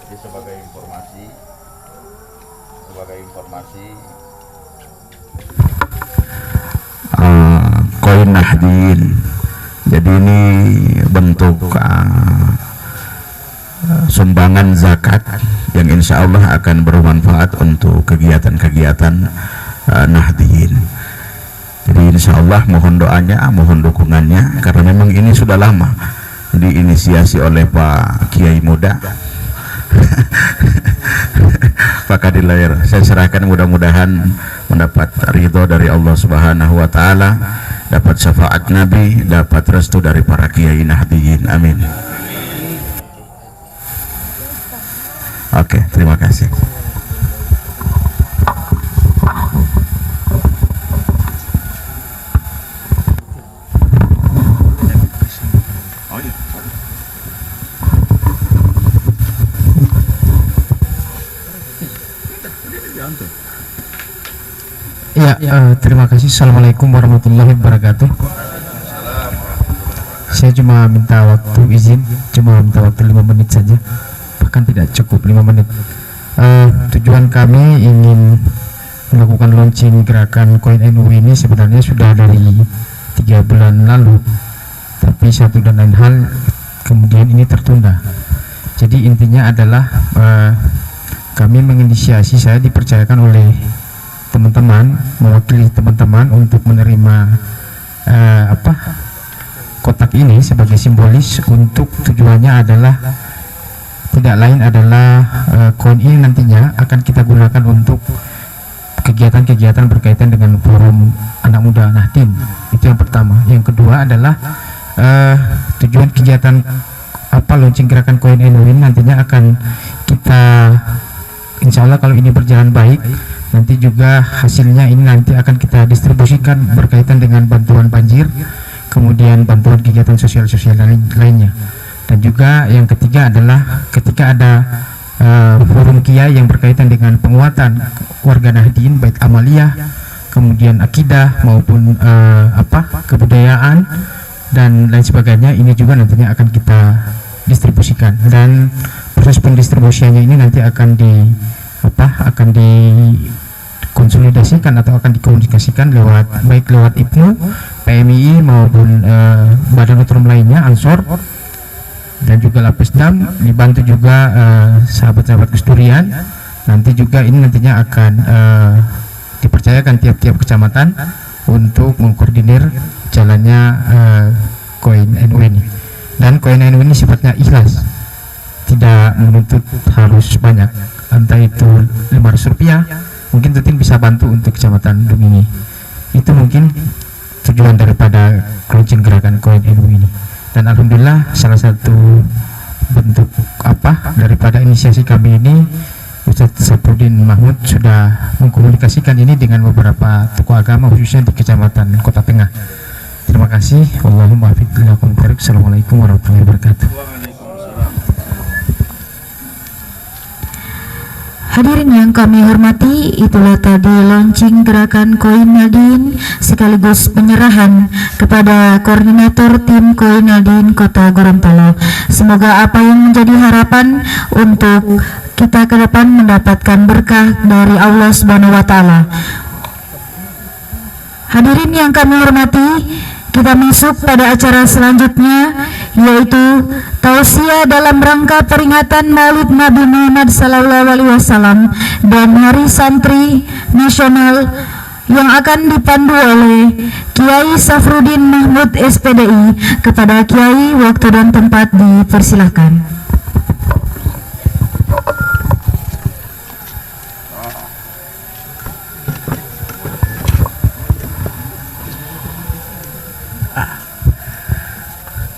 Jadi sebagai informasi koin Nahdin. Jadi ini bentuk sumbangan zakat yang insya Allah akan bermanfaat untuk kegiatan-kegiatan Nahdin. Jadi insya Allah mohon doanya, mohon dukungannya, karena memang ini sudah lama diinisiasi oleh Pak Kiai Muda Pak Qadir Lawero. Saya serahkan, mudah-mudahan mendapat ridho dari Allah Subhanahu wa Ta'ala, dapat syafaat Nabi, dapat restu dari para kiai Nahdiyin. Amin. Oke, terima kasih. Ya, terima kasih. Assalamualaikum warahmatullahi wabarakatuh. Saya cuma minta waktu izin, cuma minta waktu 5 menit saja, bahkan tidak cukup 5 menit. Tujuan kami ingin melakukan launching gerakan koin NU ini sebenarnya sudah dari 3 bulan lalu, tapi satu dan lain hal kemudian ini tertunda. Jadi intinya adalah kami menginisiasi, saya dipercayakan oleh teman-teman, mewakili teman-teman untuk menerima kotak ini sebagai simbolis, untuk tujuannya adalah tidak lain adalah koin ini nantinya akan kita gunakan untuk kegiatan-kegiatan berkaitan dengan forum anak muda Nahdin. Itu yang pertama. Yang kedua adalah tujuan kegiatan launching gerakan koin NU ini nantinya akan kita, insya Allah kalau ini berjalan baik, nanti juga hasilnya ini nanti akan kita distribusikan berkaitan dengan bantuan banjir, kemudian bantuan kegiatan sosial-sosial lainnya. Dan juga yang ketiga adalah ketika ada forum kiai yang berkaitan dengan penguatan warga Nahdin, baik amaliyah, kemudian akidah maupun kebudayaan dan lain sebagainya, ini juga nantinya akan kita distribusikan. Dan proses pendistribusiannya ini nanti akan dikonsolidasikan atau akan dikomunikasikan baik lewat IPNU, PMII maupun badan otonom lainnya, Ansor, dan juga Lapesdam, dibantu juga sahabat-sahabat Gus Durian. Nanti juga ini nantinya akan dipercayakan tiap-tiap kecamatan untuk mengkoordinir jalannya koin NU ini. Dan koin NU ini sifatnya ikhlas, tidak menuntut harus banyak, entah itu Rp500, mungkin Tutin bisa bantu untuk kecamatan Dumini. Itu mungkin tujuan daripada launching gerakan koin NU ini. Dan alhamdulillah salah satu bentuk daripada inisiasi kami ini, Ustadz Safruddin Mahmud sudah mengkomunikasikan ini dengan beberapa tokoh agama khususnya di Kecamatan Kota Tengah. Terima kasih. Allahumma afiq billakum tarik. Assalamualaikum warahmatullahi wabarakatuh. Hadirin yang kami hormati, itulah tadi launching gerakan koin Nadin sekaligus penyerahan kepada koordinator tim koin Nadin Kota Gorontalo. Semoga apa yang menjadi harapan untuk kita ke depan mendapatkan berkah dari Allah Subhanahu wa Ta'ala. Hadirin yang kami hormati, kita masuk pada acara selanjutnya, yaitu tausiah dalam rangka peringatan Maulid Nabi Muhammad SAW dan Hari Santri Nasional yang akan dipandu oleh Kiai Safrudin Mahmud SPDI. Kepada Kiai, waktu dan tempat dipersilakan.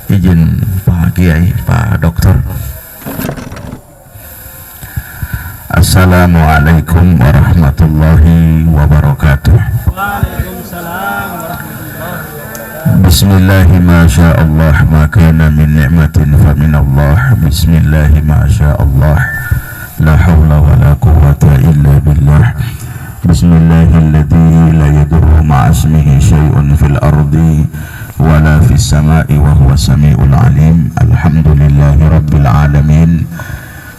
Izin Pak Kiai, Pak Dokter. Assalamualaikum warahmatullahi wabarakatuh. Bismillahi ma sya'allah ma kana min ni'matin fa min Allah. Bismillahi ma sya'allah la hawla wa la quwwata illa billah. Bismillahilladzi la yadurru ma'asmihi syai'un fil ardi wala fis sama'i wa huwa sami'ul alim. Alhamdulillahi rabbil alamin.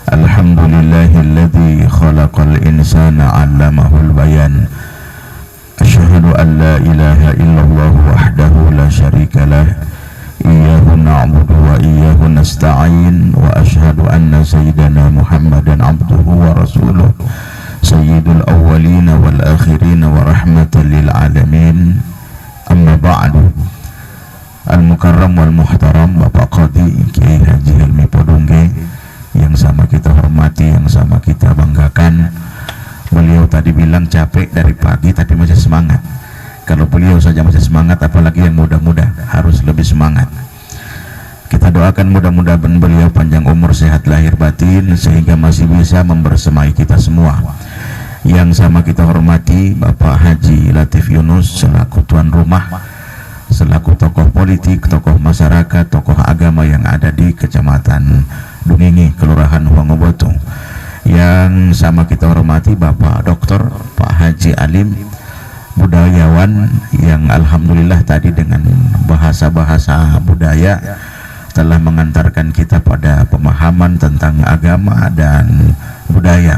Alhamdulillahilladzi khalaqal insana 'allamahul bayan. Asyhadu an la ilaha illallah wahdahu la syarika lah. Iyyahu na'budu wa iyyahu nasta'in. Wa asyhadu anna sayyidana Muhammadan 'abduhu wa rasuluh. Sayyidul awwalin wal akhirin wa rahmatan lil alamin. Amma ba'du. Al-Mukarram wal Muhtaram Bapak Qadi Kiai Haji Helmi Podongge yang sama kita hormati, yang sama kita banggakan. Beliau tadi bilang capek dari pagi tapi masih semangat. Kalau beliau saja masih semangat, apalagi yang muda-muda harus lebih semangat. Kita doakan mudah-mudahan beliau panjang umur, sehat lahir batin, sehingga masih bisa membersamai kita semua. Yang sama kita hormati Bapak Haji Latif Yunus selaku tuan rumah, selaku tokoh politik, tokoh masyarakat, tokoh agama yang ada di Kecamatan Dungingi, Kelurahan Huangoboto. Yang sama kita hormati Bapak Dr. Pak Haji Alim, budayawan yang alhamdulillah tadi dengan bahasa-bahasa budaya telah mengantarkan kita pada pemahaman tentang agama dan budaya.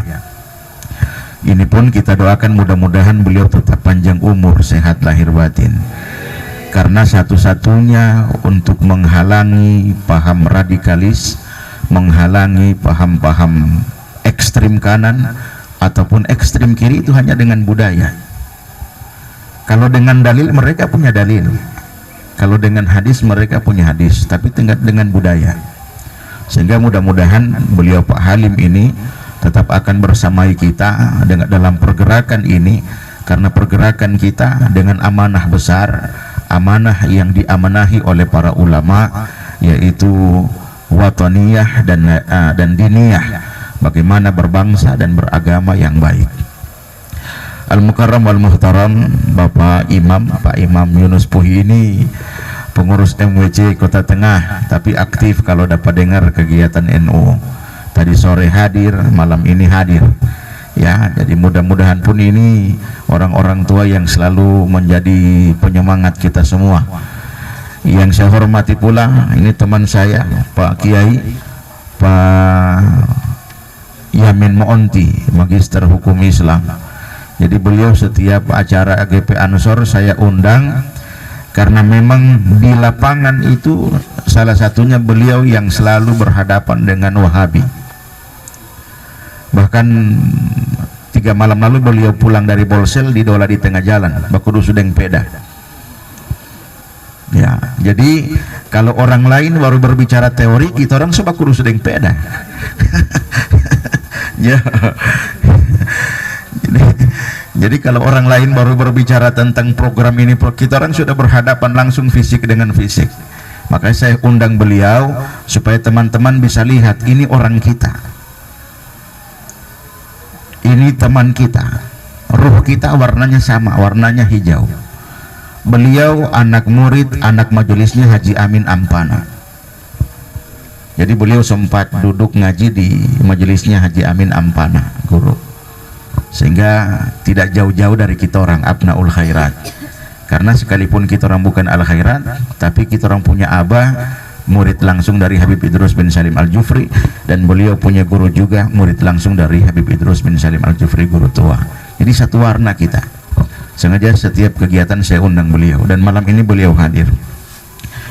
Ini pun kita doakan mudah-mudahan beliau tetap panjang umur, sehat lahir batin. Karena satu-satunya untuk menghalangi paham radikalis, menghalangi paham-paham ekstrim kanan ataupun ekstrim kiri itu hanya dengan budaya. Kalau dengan dalil mereka punya dalil, kalau dengan hadis mereka punya hadis, tapi tinggal dengan budaya. Sehingga mudah-mudahan beliau Pak Halim ini tetap akan bersamai kita dengan dalam pergerakan ini, karena pergerakan kita dengan amanah besar, amanah yang diamanahi oleh para ulama, yaitu wataniyah dan diniyah, bagaimana berbangsa dan beragama yang baik. Al-Mukarram wal Muhtaram Bapak Imam, Pak Imam Yunus Puhi ini pengurus MWC Kota Tengah, tapi aktif kalau dapat dengar kegiatan NU. Tadi sore hadir, malam ini hadir. Ya, jadi mudah-mudahan pun ini orang-orang tua yang selalu menjadi penyemangat kita semua. Yang saya hormati pula, ini teman saya Pak Kiai Pak Yamin Moonti, Magister Hukum Islam. Jadi beliau setiap acara AGP Ansor saya undang, karena memang di lapangan itu salah satunya beliau yang selalu berhadapan dengan Wahabi. Bahkan 3 malam lalu beliau pulang dari Bolsel, didola di tengah jalan, bakudu sudeng peda. Ya, jadi kalau orang lain baru berbicara teori, kita orang sebakudu sudeng peda. Ya. Jadi kalau orang lain baru berbicara tentang program ini, kita orang sudah berhadapan langsung fisik dengan fisik. Makanya saya undang beliau supaya teman-teman bisa lihat ini orang kita, ini teman kita, ruh kita warnanya sama, warnanya hijau. Beliau anak murid, anak majelisnya Haji Amin Ampana. Jadi beliau sempat duduk ngaji di majelisnya Haji Amin Ampana, guru. Sehingga tidak jauh-jauh dari kita orang Abnaul Khairat. Karena sekalipun kita orang bukan Al Khairat, tapi kita orang punya abah murid langsung dari Habib Idrus bin Salim Al-Jufri, dan beliau punya guru juga murid langsung dari Habib Idrus bin Salim Al-Jufri, guru tua. Jadi satu warna kita. Sengaja setiap kegiatan saya undang beliau, dan malam ini beliau hadir.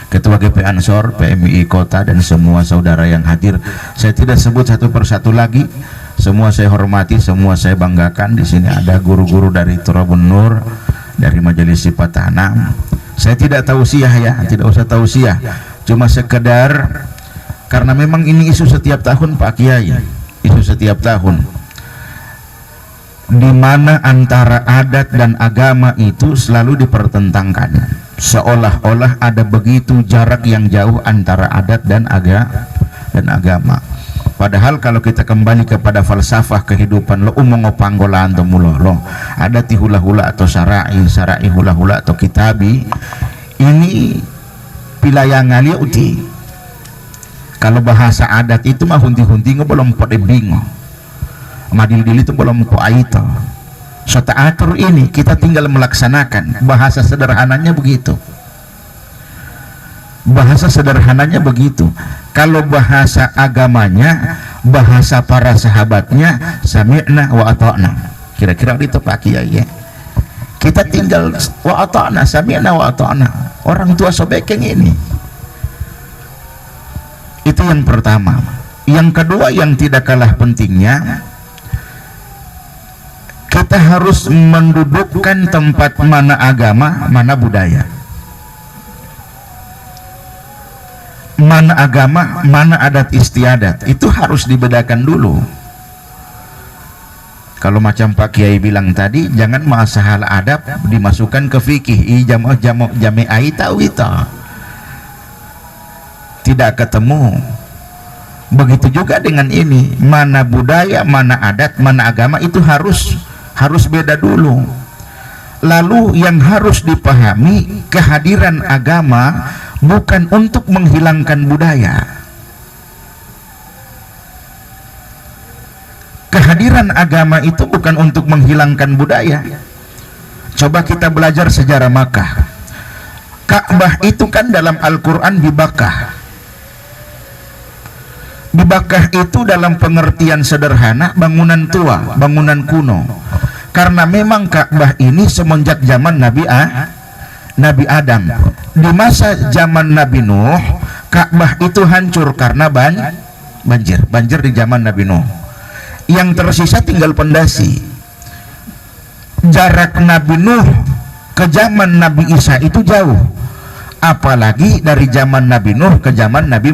Ketua GP Ansor, PMI Kota, dan semua saudara yang hadir. Saya tidak sebut satu persatu lagi. Semua saya hormati, semua saya banggakan. Di sini ada guru-guru dari Turabun Nur, dari Majelis Sipatanam. Saya tidak tausiah ya, tidak usah tausiah, cuma sekedar karena memang ini isu setiap tahun Pak Kiai, isu setiap tahun, di mana antara adat dan agama itu selalu dipertentangkan, seolah-olah ada begitu jarak yang jauh antara adat dan agama. Padahal kalau kita kembali kepada falsafah kehidupan, lo umong panggolan temulo lo ada hula-hula atau sarai hula-hula atau kitabi, ini pilayang alia uti. Kalau bahasa adat itu mah hunti-hunti belum pada bingung, madil-dil itu belum po aito. So atur ini kita tinggal melaksanakan. Bahasa sederhananya begitu. Bahasa sederhananya begitu. Kalau bahasa agamanya, bahasa para sahabatnya, sami'na wa ata'na. Kira-kira itu Pak Kiai ya. Kita tinggal wa ata'na, sami'na wa ata'na. Orang tua sobekeng ini. Itu yang pertama. Yang kedua yang tidak kalah pentingnya, kita harus mendudukkan tempat mana agama, mana budaya. Mana agama, mana adat istiadat, itu harus dibedakan dulu. Kalau macam Pak Kiai bilang tadi, jangan masalah adab dimasukkan ke fikih, jami'ai ta'wita, tidak ketemu. Begitu juga dengan ini, mana budaya, mana adat, mana agama, itu harus beda dulu. Lalu yang harus dipahami, kehadiran agama bukan untuk menghilangkan budaya. Kehadiran agama itu bukan untuk menghilangkan budaya. Coba kita belajar sejarah Makkah. Ka'bah itu kan dalam Al-Quran dibakah. Dibakah itu dalam pengertian sederhana bangunan tua, bangunan kuno. Karena memang Ka'bah ini semenjak zaman Nabi Adam. Di masa zaman Nabi Nuh, Ka'bah itu hancur karena banjir di zaman Nabi Nuh. Yang tersisa tinggal pondasi. Jarak Nabi Nuh ke zaman Nabi Isa itu jauh. Apalagi dari zaman Nabi Nuh ke zaman Nabi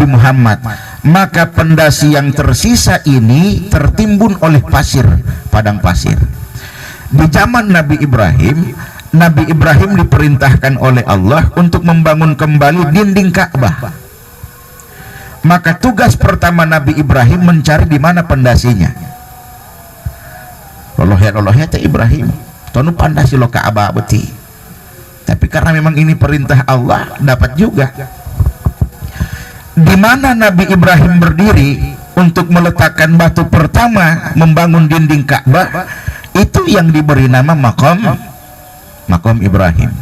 Muhammad. Maka pondasi yang tersisa ini tertimbun oleh pasir, padang pasir. Di zaman Nabi Ibrahim diperintahkan oleh Allah untuk membangun kembali dinding Ka'bah. Maka tugas pertama Nabi Ibrahim mencari di mana pondasinya. Allah teh Ibrahim, tonu pondasi lo Ka'bah beti. Tapi karena memang ini perintah Allah, dapat juga. Di mana Nabi Ibrahim berdiri untuk meletakkan batu pertama membangun dinding Ka'bah, itu yang diberi nama Maqam Ibrahim.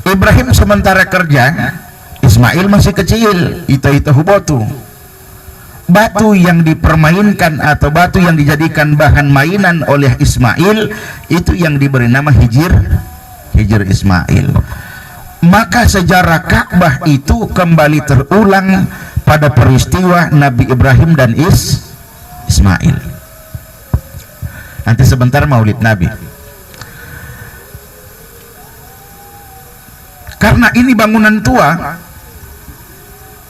Ibrahim sementara kerja, Ismail masih kecil, itu hubotu. Batu yang dipermainkan atau batu yang dijadikan bahan mainan oleh Ismail, itu yang diberi nama Hijir Ismail. Maka sejarah Ka'bah itu kembali terulang pada peristiwa Nabi Ibrahim dan Ismail. Nanti sebentar maulid Nabi. Karena ini bangunan tua,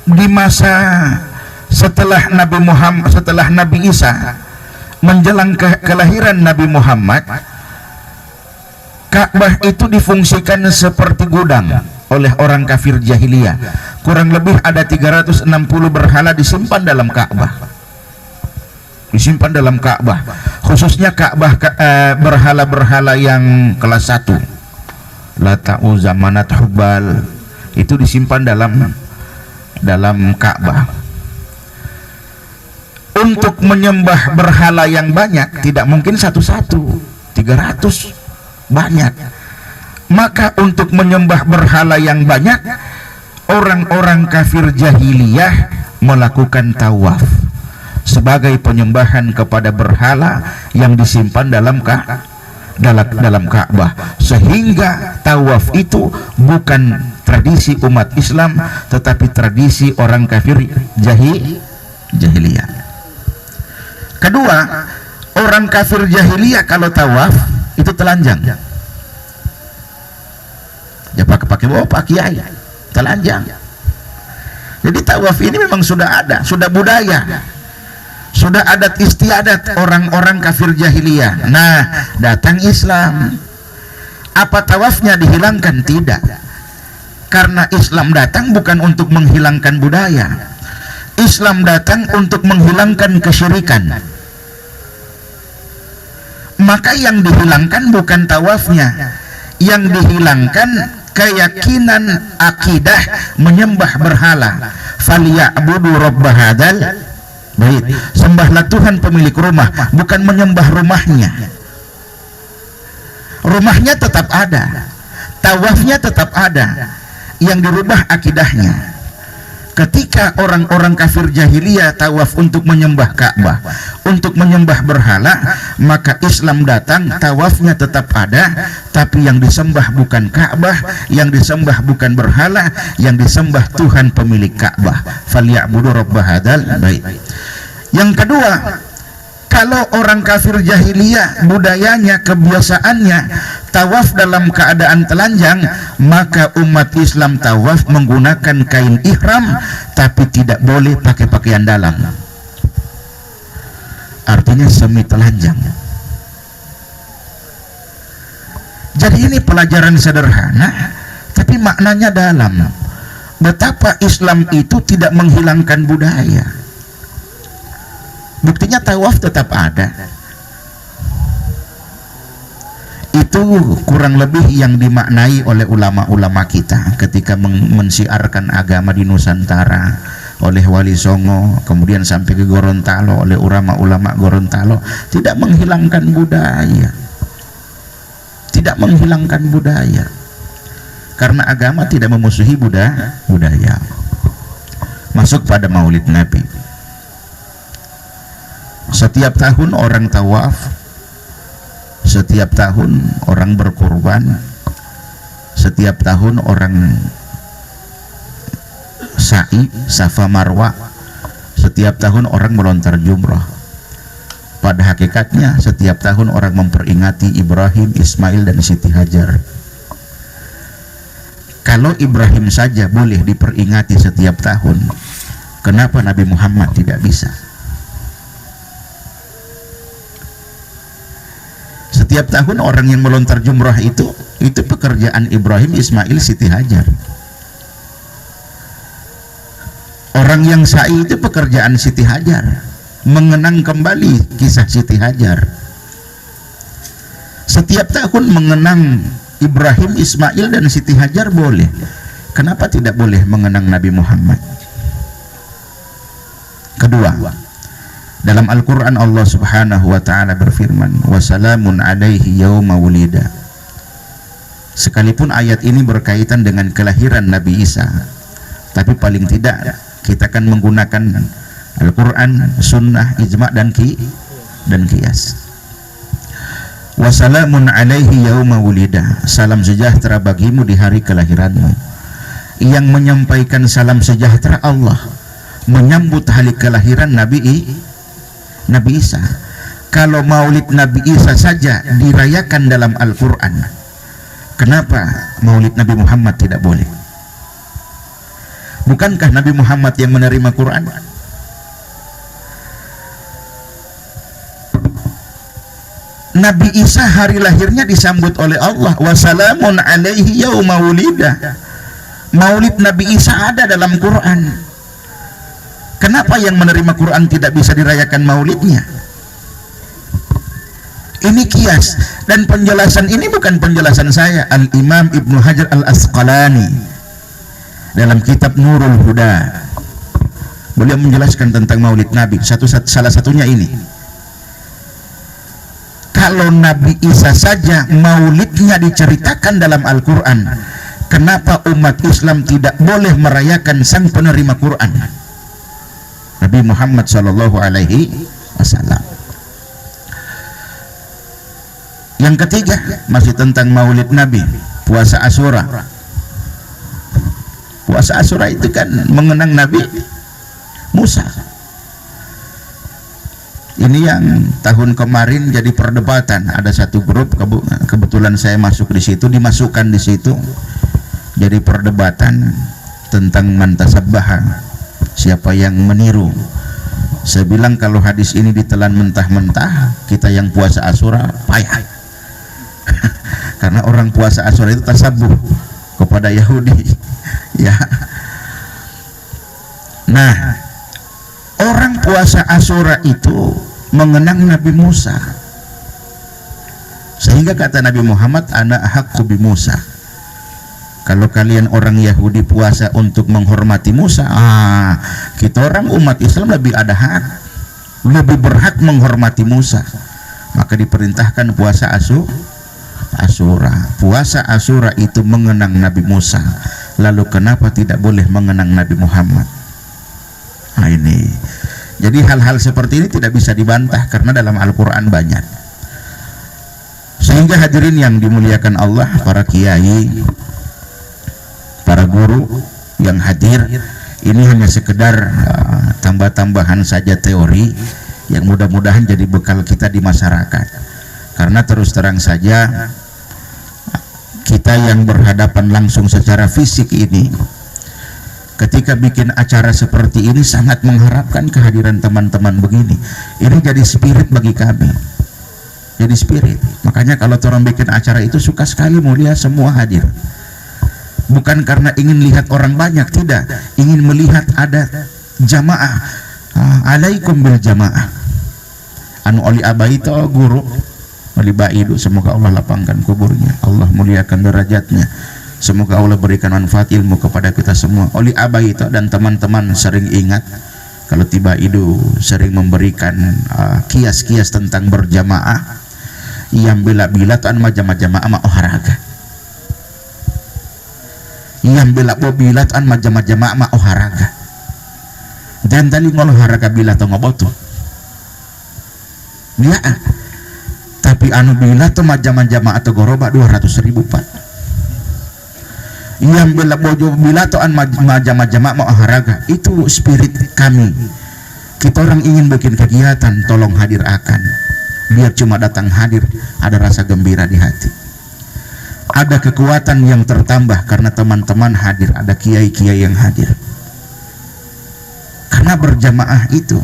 di masa setelah Nabi Isa menjelang kelahiran Nabi Muhammad, Ka'bah itu difungsikan seperti gudang oleh orang kafir jahiliyah. Kurang lebih ada 360 berhala disimpan dalam Ka'bah. Khususnya Ka'bah berhala-berhala yang kelas 1. Lata, Uzza, Manat, Hubal, itu disimpan dalam Ka'bah. Untuk menyembah berhala yang banyak tidak mungkin satu-satu, 300 banyak. Maka untuk menyembah berhala yang banyak, orang-orang kafir jahiliyah melakukan tawaf sebagai penyembahan kepada berhala yang disimpan dalam Ka'bah. Sehingga tawaf itu bukan tradisi umat Islam, tetapi tradisi orang kafir jahiliyah. Kedua, orang kafir jahiliyah kalau tawaf itu telanjang. Ya pakai bawa Pak Kiai, telanjang. Jadi tawaf ini memang sudah ada, sudah budaya, sudah adat istiadat orang-orang kafir jahiliyah. Nah, datang Islam, apa tawafnya dihilangkan? Tidak, karena Islam datang bukan untuk menghilangkan budaya. Islam datang untuk menghilangkan kesyirikan. Maka yang dihilangkan bukan tawafnya, yang dihilangkan keyakinan akidah menyembah berhala. Falyabudu rabb hadzal bait, sembahlah Tuhan pemilik rumah, bukan menyembah rumahnya. Rumahnya tetap ada, tawafnya tetap ada, yang dirubah akidahnya. Ketika orang-orang kafir jahiliyah tawaf untuk menyembah Ka'bah, untuk menyembah berhala, maka Islam datang, tawafnya tetap ada, tapi yang disembah bukan Ka'bah, yang disembah bukan berhala, yang disembah Tuhan pemilik Ka'bah. Falyabudu rabb hadzal bait. Yang kedua, kalau orang kafir jahiliyah budayanya, kebiasaannya tawaf dalam keadaan telanjang, maka umat Islam tawaf menggunakan kain ihram, tapi tidak boleh pakai pakaian dalam, artinya semi telanjang. Jadi ini pelajaran sederhana tapi maknanya dalam, betapa Islam itu tidak menghilangkan budaya. Buktinya tawaf tetap ada. Itu kurang lebih yang dimaknai oleh ulama-ulama kita ketika mensiarkan agama di Nusantara, oleh Wali Songo, kemudian sampai ke Gorontalo oleh ulama-ulama Gorontalo. Tidak menghilangkan budaya, tidak menghilangkan budaya, karena agama tidak memusuhi budaya. Masuk pada Maulid Nabi. Setiap tahun orang tawaf, setiap tahun orang berkurban, setiap tahun orang sa'i, safa marwa, setiap tahun orang melontar jumrah. Pada hakikatnya setiap tahun orang memperingati Ibrahim, Ismail, dan Siti Hajar. Kalau Ibrahim saja boleh diperingati setiap tahun, kenapa Nabi Muhammad tidak bisa? Setiap tahun orang yang melontar jumrah itu pekerjaan Ibrahim, Ismail, Siti Hajar. Orang yang sa'i itu pekerjaan Siti Hajar, mengenang kembali kisah Siti Hajar. Setiap tahun mengenang Ibrahim, Ismail, dan Siti Hajar boleh. Kenapa tidak boleh mengenang Nabi Muhammad? Kedua, dalam Al-Quran Allah Subhanahu wa ta'ala berfirman, wassalamun alaihi yauma wulida. Sekalipun ayat ini berkaitan dengan kelahiran Nabi Isa, tapi paling tidak kita akan menggunakan Al-Quran, Sunnah, Ijma' dan Qiyas. Wassalamun alaihi yauma wulida, salam sejahtera bagimu di hari kelahiranmu. Yang menyampaikan salam sejahtera Allah, menyambut hari kelahiran Nabi Isa. Kalau maulid Nabi Isa saja dirayakan dalam Al-Quran, kenapa maulid Nabi Muhammad tidak boleh? Bukankah Nabi Muhammad yang menerima Quran? Nabi Isa hari lahirnya disambut oleh Allah, wassalamun alaihi yauma wulida. Maulid Nabi Isa ada dalam Quran. Kenapa yang menerima Quran tidak bisa dirayakan maulidnya? Ini kias, dan penjelasan ini bukan penjelasan saya. Al-Imam Ibnu Hajar Al-Asqalani dalam kitab Nurul Huda, beliau menjelaskan tentang maulid Nabi. Salah satunya ini, kalau Nabi Isa saja maulidnya diceritakan dalam Al-Quran, kenapa umat Islam tidak boleh merayakan sang penerima Quran, Nabi Muhammad sallallahu alaihi wasallam? Yang ketiga, masih tentang maulid Nabi, puasa Asyura. Puasa Asyura itu kan mengenang Nabi Musa. Ini yang tahun kemarin jadi perdebatan. Ada satu grup, kebetulan saya masuk di situ, dimasukkan di situ, jadi perdebatan tentang mantasabbaha, siapa yang meniru. Saya bilang kalau hadis ini ditelan mentah-mentah, kita yang puasa Asyura payah. Karena orang puasa Asyura itu tasabuh kepada Yahudi. Ya. Nah, orang puasa Asyura itu mengenang Nabi Musa, sehingga kata Nabi Muhammad, ana haqqu bi Musa. Kalau kalian orang Yahudi puasa untuk menghormati Musa, kita orang umat Islam lebih ada hak, lebih berhak menghormati Musa. Maka diperintahkan puasa Asyura. Puasa Asyura itu mengenang Nabi Musa. Lalu kenapa tidak boleh mengenang Nabi Muhammad? Nah ini, jadi hal-hal seperti ini tidak bisa dibantah karena dalam Al-Quran banyak. Sehingga hadirin yang dimuliakan Allah, para kiai, para guru yang hadir, ini hanya sekedar tambah-tambahan saja teori yang mudah-mudahan jadi bekal kita di masyarakat. Karena terus terang saja, kita yang berhadapan langsung secara fisik ini, ketika bikin acara seperti ini sangat mengharapkan kehadiran teman-teman begini. Ini jadi spirit bagi kami, jadi spirit. Makanya kalau orang bikin acara itu suka sekali mulia semua hadir. Bukan karena ingin lihat orang banyak, tidak, ingin melihat ada jamaah. Alaikum bil jamaah. Anu oli abaito guru oli baidu, semoga Allah lapangkan kuburnya, Allah muliakan derajatnya, semoga Allah berikan manfaat ilmu kepada kita semua. Oli abaito dan teman-teman sering ingat kalau tiba itu sering memberikan kias-kias tentang berjamaah. Yang bila-bila tuan majama-jamaah ma olahraga. Yang bila-bila tuan majama-jamaah ma olahraga. Dan tali olahraga bila tu ngobotu. Ya, tapi anu bila tu majama-jamaah atau goroba 200.000 Pak. Yang bila bojo bila tuan majama-jamaah ma olahraga, itu spirit kami. Kita orang ingin bikin kegiatan, tolong hadir akan. Biar cuma datang hadir, ada rasa gembira di hati, ada kekuatan yang tertambah karena teman-teman hadir, ada kiai-kiai yang hadir. Karena berjamaah itu,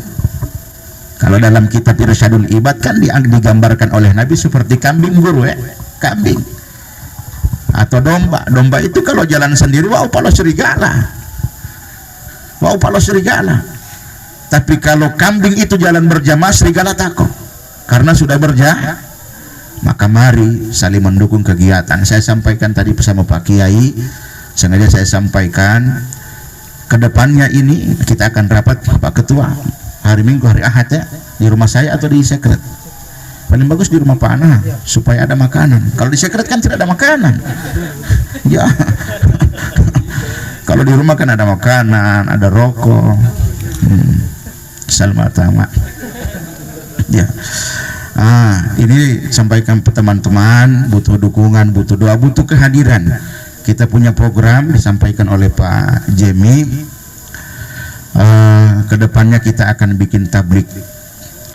kalau dalam kitab Irsyadul Ibad kan digambarkan oleh Nabi seperti kambing guru, kambing atau domba. Domba itu kalau jalan sendiri, wow palo serigala, wow palo serigala. Tapi kalau kambing itu jalan berjamaah, serigala takut. Karena sudah berjamaah, maka mari saling mendukung kegiatan. Saya sampaikan tadi bersama Pak Kiai, sengaja saya sampaikan, kedepannya ini kita akan rapat Pak Ketua hari Minggu, hari Ahad ya, di rumah saya atau di sekret. Paling bagus di rumah Pak Ana supaya ada makanan. Kalau di sekret kan tidak ada makanan. Ya. Kalau di rumah kan ada makanan, ada rokok. Salmatama. Ya. Ini sampaikan ke teman-teman, butuh dukungan, butuh doa, butuh kehadiran. Kita punya program disampaikan oleh Pak Jemi. Kedepannya kita akan bikin tablik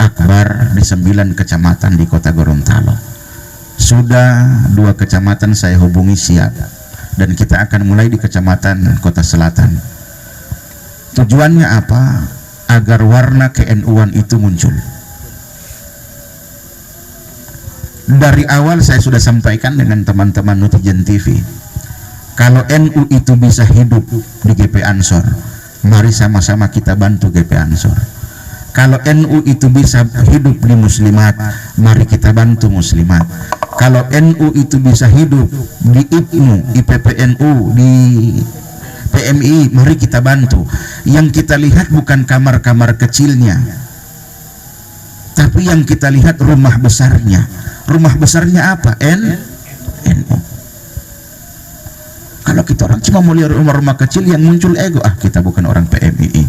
akbar di 9 kecamatan di Kota Gorontalo. Sudah 2 kecamatan saya hubungi siap, dan kita akan mulai di Kecamatan Kota Selatan. Tujuannya apa? Agar warna ke-NU-an itu muncul. Dari awal saya sudah sampaikan dengan teman-teman Nutijen TV, kalau NU itu bisa hidup di GP Ansor, mari sama-sama kita bantu GP Ansor. Kalau NU itu bisa hidup di Muslimat, mari kita bantu Muslimat. Kalau NU itu bisa hidup di IPNU, IPPNU, di PMI, mari kita bantu. Yang kita lihat bukan kamar-kamar kecilnya, tapi yang kita lihat rumah besarnya. Rumah besarnya apa? NU. Kalau kita orang cuma melihat rumah-rumah kecil yang muncul ego, kita bukan orang PMI,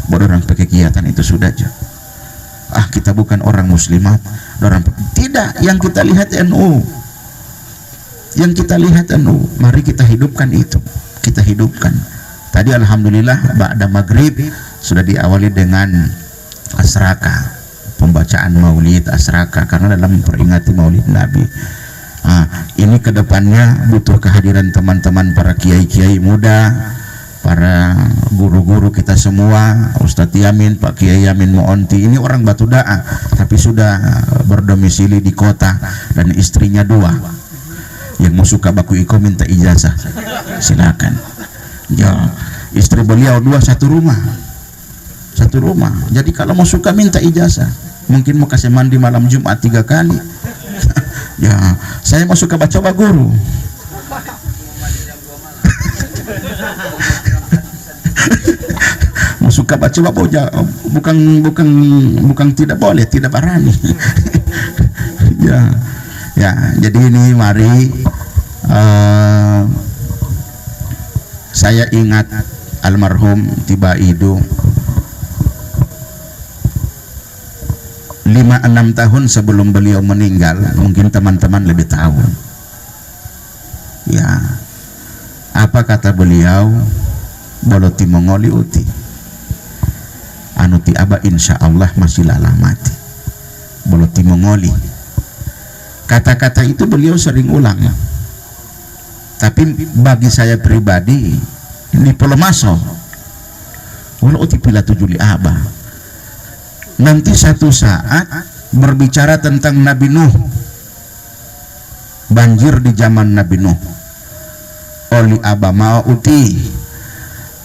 bukan orang kegiatan itu sudah aja. Kita bukan orang muslimat, orang tidak. Yang kita lihat NU, yang kita lihat NU. Mari kita hidupkan itu, kita hidupkan. Tadi alhamdulillah ba'da maghrib sudah diawali dengan asraka pembacaan maulid asraka karena dalam memperingati maulid Nabi. Ini kedepannya butuh kehadiran teman-teman para kiai-kiai muda, para guru-guru kita semua, Ustadz Yamin, Pak Kiai Yamin Muonti. Ini orang Batu Da'a tapi sudah berdomisili di kota dan istrinya 2. Yang mau suka baku iko minta ijazah silakan. Ya, istri beliau 2 satu rumah. Jadi kalau mau suka minta ijazah, mungkin mau kasih mandi malam Jumat 3 kali. Ya, saya mau suka baca guru. Mau suka baca bukan tidak boleh, tidak barani. Ya, jadi ini mari saya ingat almarhum Tiba Idu 5-6 tahun sebelum beliau meninggal, mungkin teman-teman lebih tahu. Ya, apa kata beliau? Boloti mongoli uti anuti aba insya Allah masih lala mati. Boloti mongoli, kata-kata itu beliau sering ulang, tapi bagi saya pribadi ini pelemaso walau uti pila tujuli aba. Nanti satu saat berbicara tentang Nabi Nuh, banjir di zaman Nabi Nuh, oli aba mau uti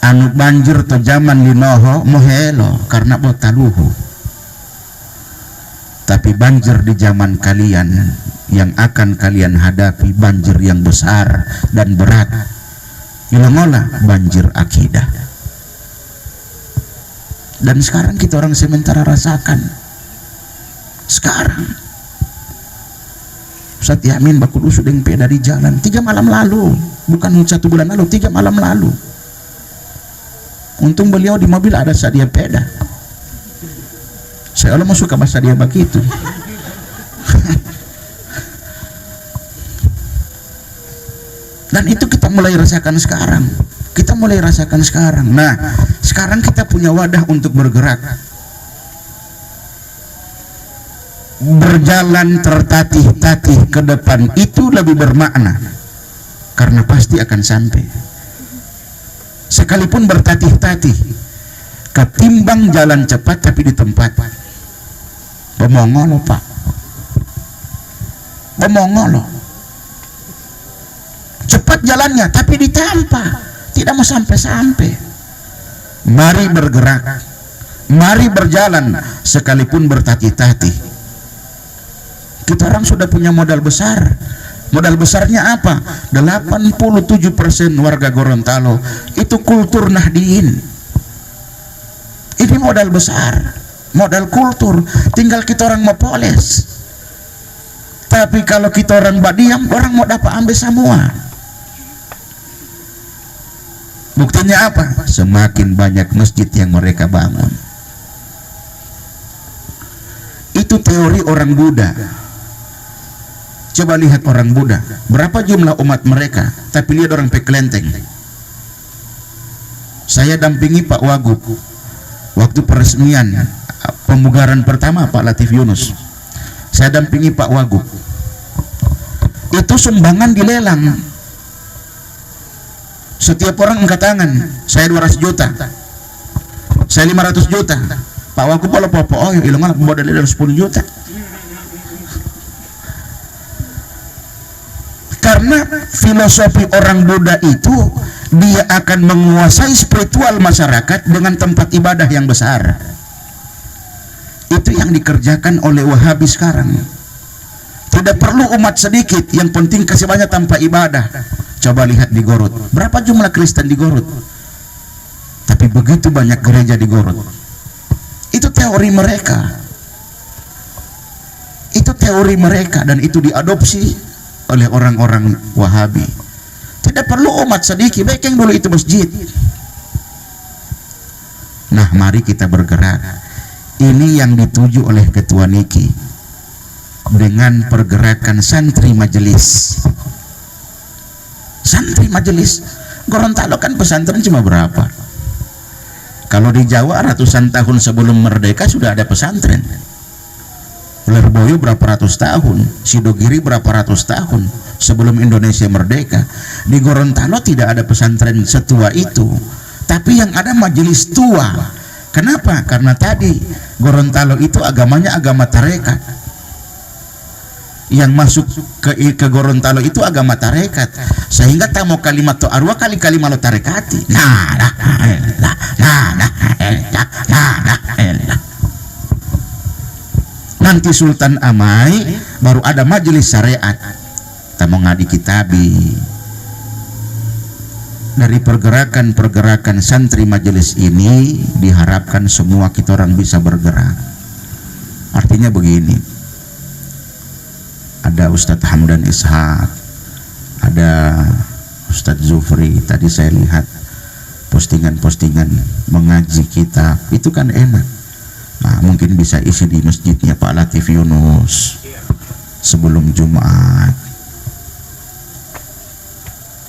anu banjir to zaman linoho mohelo karena botaluhu, tapi banjir di zaman kalian yang akan kalian hadapi banjir yang besar dan berat, ilangola banjir akidah. Dan sekarang kita orang sementara rasakan. Sekarang Ustadz Yamin bakulu sudah dari jalan 3 malam lalu, bukan 1 bulan lalu, 3 malam lalu. Untung beliau di mobil ada sadia peda. Saya mau suka bahasa dia begitu. Dan itu kita mulai rasakan sekarang. Nah, sekarang kita punya wadah untuk bergerak, berjalan tertatih-tatih ke depan itu lebih bermakna karena pasti akan sampai. Sekalipun bertatih-tatih ketimbang jalan cepat tapi di tempat pemongolo pak, pemongolo cepat jalannya tapi ditampak tidak mau sampai-sampai. Mari bergerak, mari berjalan sekalipun bertatih-tatih. Kita orang sudah punya modal besar. Modal besarnya apa? 87% warga Gorontalo itu kultur Nahdien. Ini modal besar, modal kultur. Tinggal kita orang mau poles. Tapi kalau kita orang badiam, orang mau dapat ambil semua. Buktinya apa? Semakin banyak masjid yang mereka bangun. Itu teori orang Buddha. Coba lihat orang Buddha, berapa jumlah umat mereka, tapi lihat orang pekelenteng. Saya dampingi Pak Wagub waktu peresmian pemugaran pertama Pak Latif Yunus. Saya dampingi Pak Wagub. Itu sumbangan dilelang. Setiap orang angkat tangan, saya 200 juta, saya 500 juta. Pak Wagub kalau popo, oh ilangan modalnya dari 10 juta. Karena filosofi orang Buddha itu, dia akan menguasai spiritual masyarakat dengan tempat ibadah yang besar. Itu yang dikerjakan oleh Wahabi sekarang. Tidak perlu umat sedikit, yang penting kasih banyak tanpa ibadah. Coba lihat di Gorut, berapa jumlah Kristen di Gorut? Tapi begitu banyak gereja di Gorut. Itu teori mereka. Itu teori mereka dan itu diadopsi oleh orang-orang Wahabi. Tidak perlu umat sedikit, baik yang dulu itu masjid. Nah, mari kita bergerak. Ini yang dituju oleh Ketua Niki dengan pergerakan santri majelis. Santri majelis Gorontalo kan pesantren cuma berapa? Kalau di Jawa ratusan tahun sebelum merdeka sudah ada pesantren. Lerboyo berapa ratus tahun, Sidogiri berapa ratus tahun sebelum Indonesia merdeka. Di Gorontalo tidak ada pesantren setua itu, tapi yang ada majelis tua. Kenapa? Karena tadi Gorontalo itu agamanya agama tarekat. Yang masuk ke Gorontalo itu agama tarekat, sehingga tamu kalimat to arwah kali kalimat lo tarekati. Nanti Sultan Amai baru ada majelis syariat. Tamu ngadi kitabi. Dari pergerakan santri majelis ini diharapkan semua kita orang bisa bergerak. Artinya begini, ada Ustadz Hamdan Ishaq, ada Ustadz Zufri. Tadi saya lihat postingan-postingan mengaji kitab, itu kan enak. Nah, mungkin bisa isi di masjidnya Pak Latif Yunus sebelum Jumat.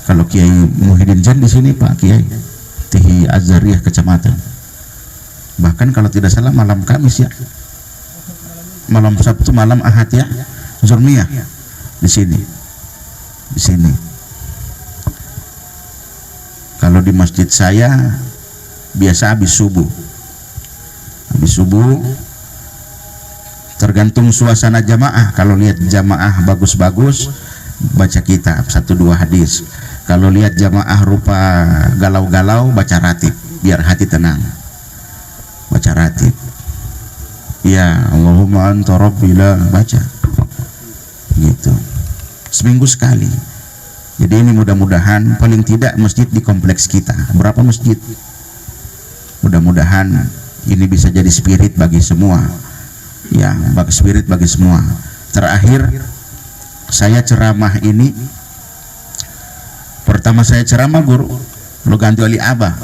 Kalau Kiai Muhyiddin Jan di sini Pak Kiai Tihi Azhariyah Kecamatan. Bahkan kalau tidak salah malam Kamis ya, malam Sabtu, malam Ahad ya, Zurmiyah di sini. Kalau di masjid saya biasa habis subuh tergantung suasana jamaah. Kalau lihat jamaah bagus-bagus baca kitab 1-2 hadis. Kalau lihat jamaah rupa galau-galau baca ratib biar hati tenang, baca ratib ya Allahumma anta rabbila, baca gitu seminggu sekali. Jadi ini mudah-mudahan paling tidak masjid di kompleks kita, berapa masjid, mudah-mudahan ini bisa jadi spirit bagi semua ya, spirit bagi semua. Terakhir saya ceramah ini, pertama saya ceramah guru lo ganti oli abah,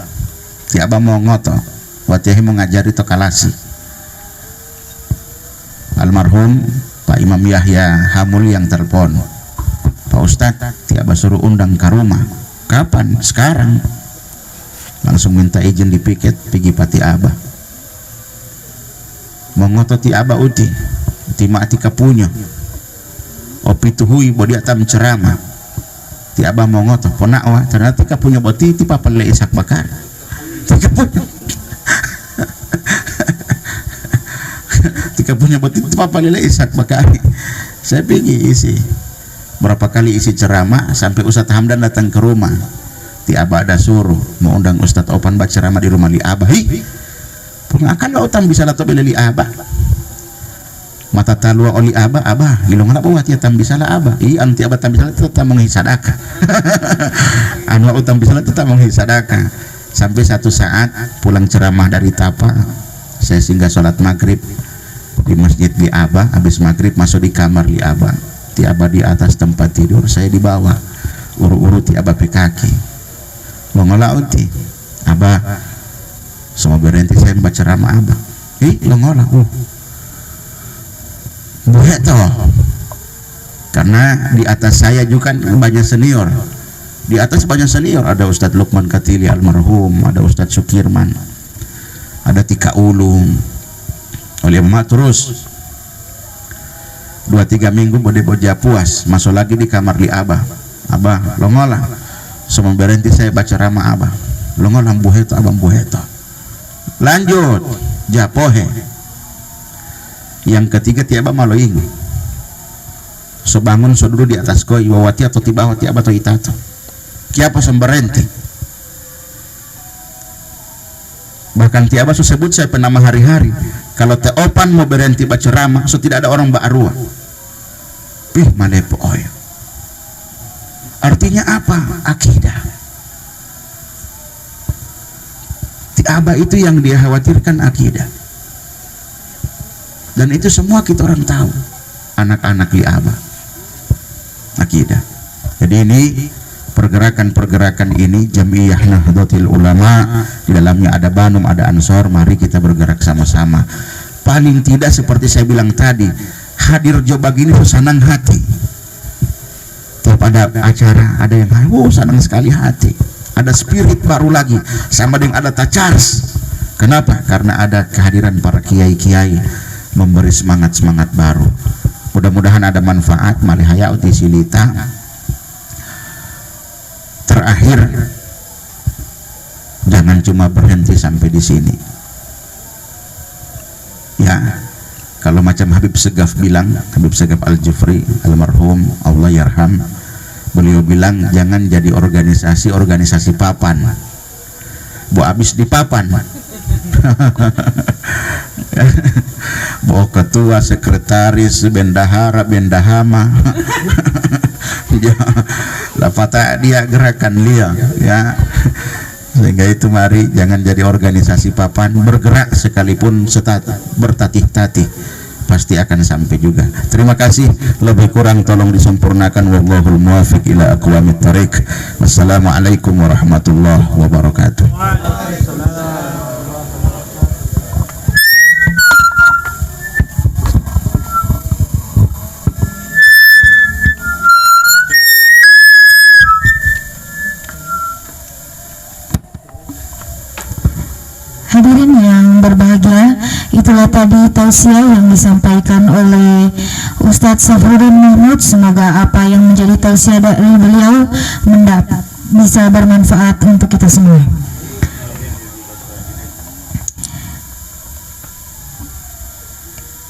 ti abah mau ngoto watiahi mau ngajari tokalasi. Almarhum Pak Imam Yahya Hamul yang telepon, Pak Ustadz ti abah suruh undang ke rumah. Kapan? Sekarang. Langsung minta izin di piket pergi pati abah mengototi abah uti ti mati kapunya opi tuhui bodi atam ceramah ti abah mau ngoto ponakwa ternyata kapunya boti ti papale Ishaq Bakar tika punya boti ti papale Ishaq Bakar. Saya pergi isi berapa kali isi ceramah sampai Ustadz Hamdan datang ke rumah. Ti abah ada suruh mau undang Ustadz Opan baca ceramah di rumah li abah. Pengakan lo utam bisa lato beli abah mata talua oli abah gilong apa buat ya tam bisa lah abah anti abah tam bisa lah tetap menghisadaka anu utam bisa lah tetap menghisadaka. Sampai satu saat pulang ceramah dari Tapa, saya singgah sholat maghrib di masjid di abah. Habis maghrib masuk di kamar li abah, ti abah di atas tempat tidur, saya di bawah uru-uru ti abah pe kaki mau ngelauti abah semua berhenti saya membaca ceramah abah. Lo ngolah buhet toh, karena di atas saya juga kan banyak senior. Di atas banyak senior, ada Ustadz Lukman Katili almarhum, ada Ustadz Sukirman, ada Tika Ulung, oleh emak. Terus 2-3 minggu bode boja puas masuk lagi di kamar li abah. Abah lo ngolah semua berhenti saya baca ceramah abah. Lo ngolah buhet abang buhet toh. Lanjut japohe. Yang ketiga tiaba malo ini so bangun so dulu di atas koi wawati atau tiba wati abah atau itato kiapa semberenti. Bahkan tiaba so sebut saya penama hari-hari kalau te Opan mau berhenti baca ceramah so tidak ada orang ba'arua malepo oyo. Artinya apa? Akidah. Abah itu yang dia khawatirkan akidah, dan itu semua kita orang tahu. Anak-anak li abah akidah. Jadi ini pergerakan ini Jamiyah Nahdlatul Ulama, di dalamnya ada Banum, ada Ansor. Mari kita bergerak sama-sama. Paling tidak seperti saya bilang tadi, hadir coba gini senang hati. Tiap ada acara ada yang senang sekali hati. Ada spirit baru lagi, sama dengan ada charge. Kenapa? Karena ada kehadiran para kiai-kiai memberi semangat-semangat baru. Mudah-mudahan ada manfaat malihaya uti silita. Terakhir, jangan cuma berhenti sampai di sini. Ya, kalau macam Habib Segaf bilang, Habib Segaf Al-Jufri almarhum Allah yarham, beliau bilang jangan jadi organisasi papan. Bu abis di papan. Bawa ketua, sekretaris, bendahara, bendahama. Lapata dia gerakan dia, ya. Sehingga itu mari jangan jadi organisasi papan, bergerak sekalipun bertatih-tatih pasti akan sampai juga. Terima kasih, lebih kurang tolong disempurnakan. Wallahul muwaffiq ila aqwamit thariq. Wassalamualaikum warahmatullahi wabarakatuh. Hadirin yang berbahagia, itulah tadi tausiah yang disampaikan oleh Ustadz Safruddin Mahmud. Semoga apa yang menjadi tausiah dari beliau bisa bermanfaat untuk kita semua.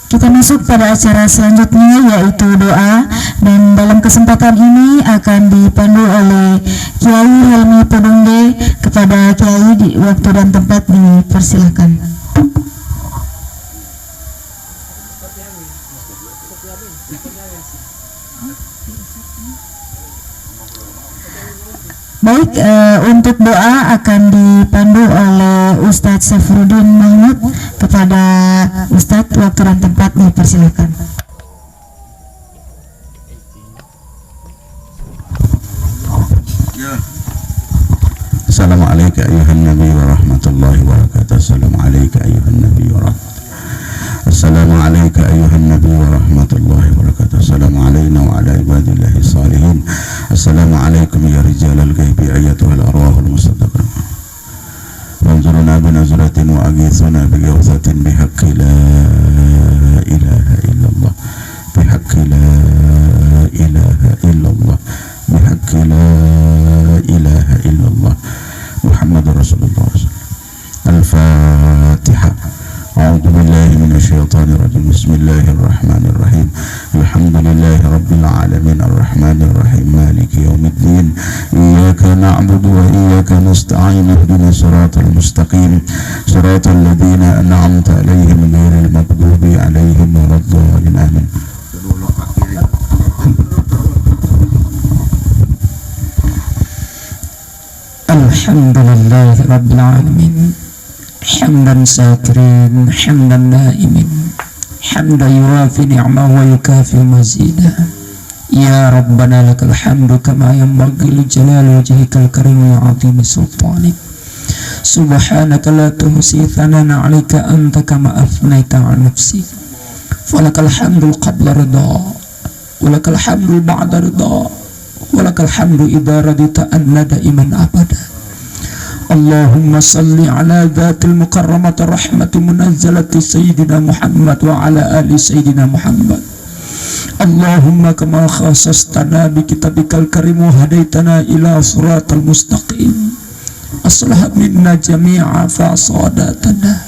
Kita masuk pada acara selanjutnya, yaitu doa, dan dalam kesempatan ini akan dipandu oleh Kiai Helmi Pedungde. Kepada Kiai di waktu dan tempat dipersilakan. Baik, untuk doa akan dipandu oleh Ustadz Safruddin Mahmud. Kepada Ustadz, waktu dan tempat dipersilakan. Assalamualaikum ayuhan nabi wa rahmatullahi wa barakatuh. Assalamualaikum ayuhan nabi wa rahmatullahi. Assalamualaikum ayuhan nabi wa rahmatullahi wa barakatuh. Assalamualaikum wa ala ibadillahi salihin. Assalamualaikum ya rijalal ghaibi ayatuhal arwahul mustaqim. Wanzuruna binazratin wa aghithuna bighawthatin bihaqqi la ilaha illallah, bihaqqi la ilaha illallah, bihaqqi la ilaha illallah Muhammadur Rasulullah. Al-Fatihah. A'udzu billahi minasyaitonir rajim. Bismillahirrahmanirrahim. Alhamdulillahi rabbil alamin arrahmanir rahim maliki yaumiddin. Iyyaka na'budu wa iyyaka nasta'in. Ihdinas siratal mustaqim. Siratal ladzina an'amta 'alaihim ghairil maghdubi 'alaihim waladdallin. Amin. Alhamdulillah Rabbil Alamin, hamdan sakirin, hamdan naimin, hamdan yuwafi ni'mahu wa yukafi mazidah. Ya Rabbana lakal hamdu kama yanbaghi li jalali wajhikal karim wa 'azimi sultanik. Subhanaka la tuhsi thanana 'alaika anta kama afnaita 'ala nafsi. Falakal hamdu qabla ridha, walakal hamdu ba'da ridha, walakal hamdu idza radita anna daiman abada. Allahumma salli ala dhatil mukarramati rahmati munazzalati sayyidina Muhammad wa ala ali sayyidina Muhammad. Allahumma kama khasastana bi kitabikal karim wa hadaitana ila siratal mustaqim. Aslaha minna jami'a fa sadatana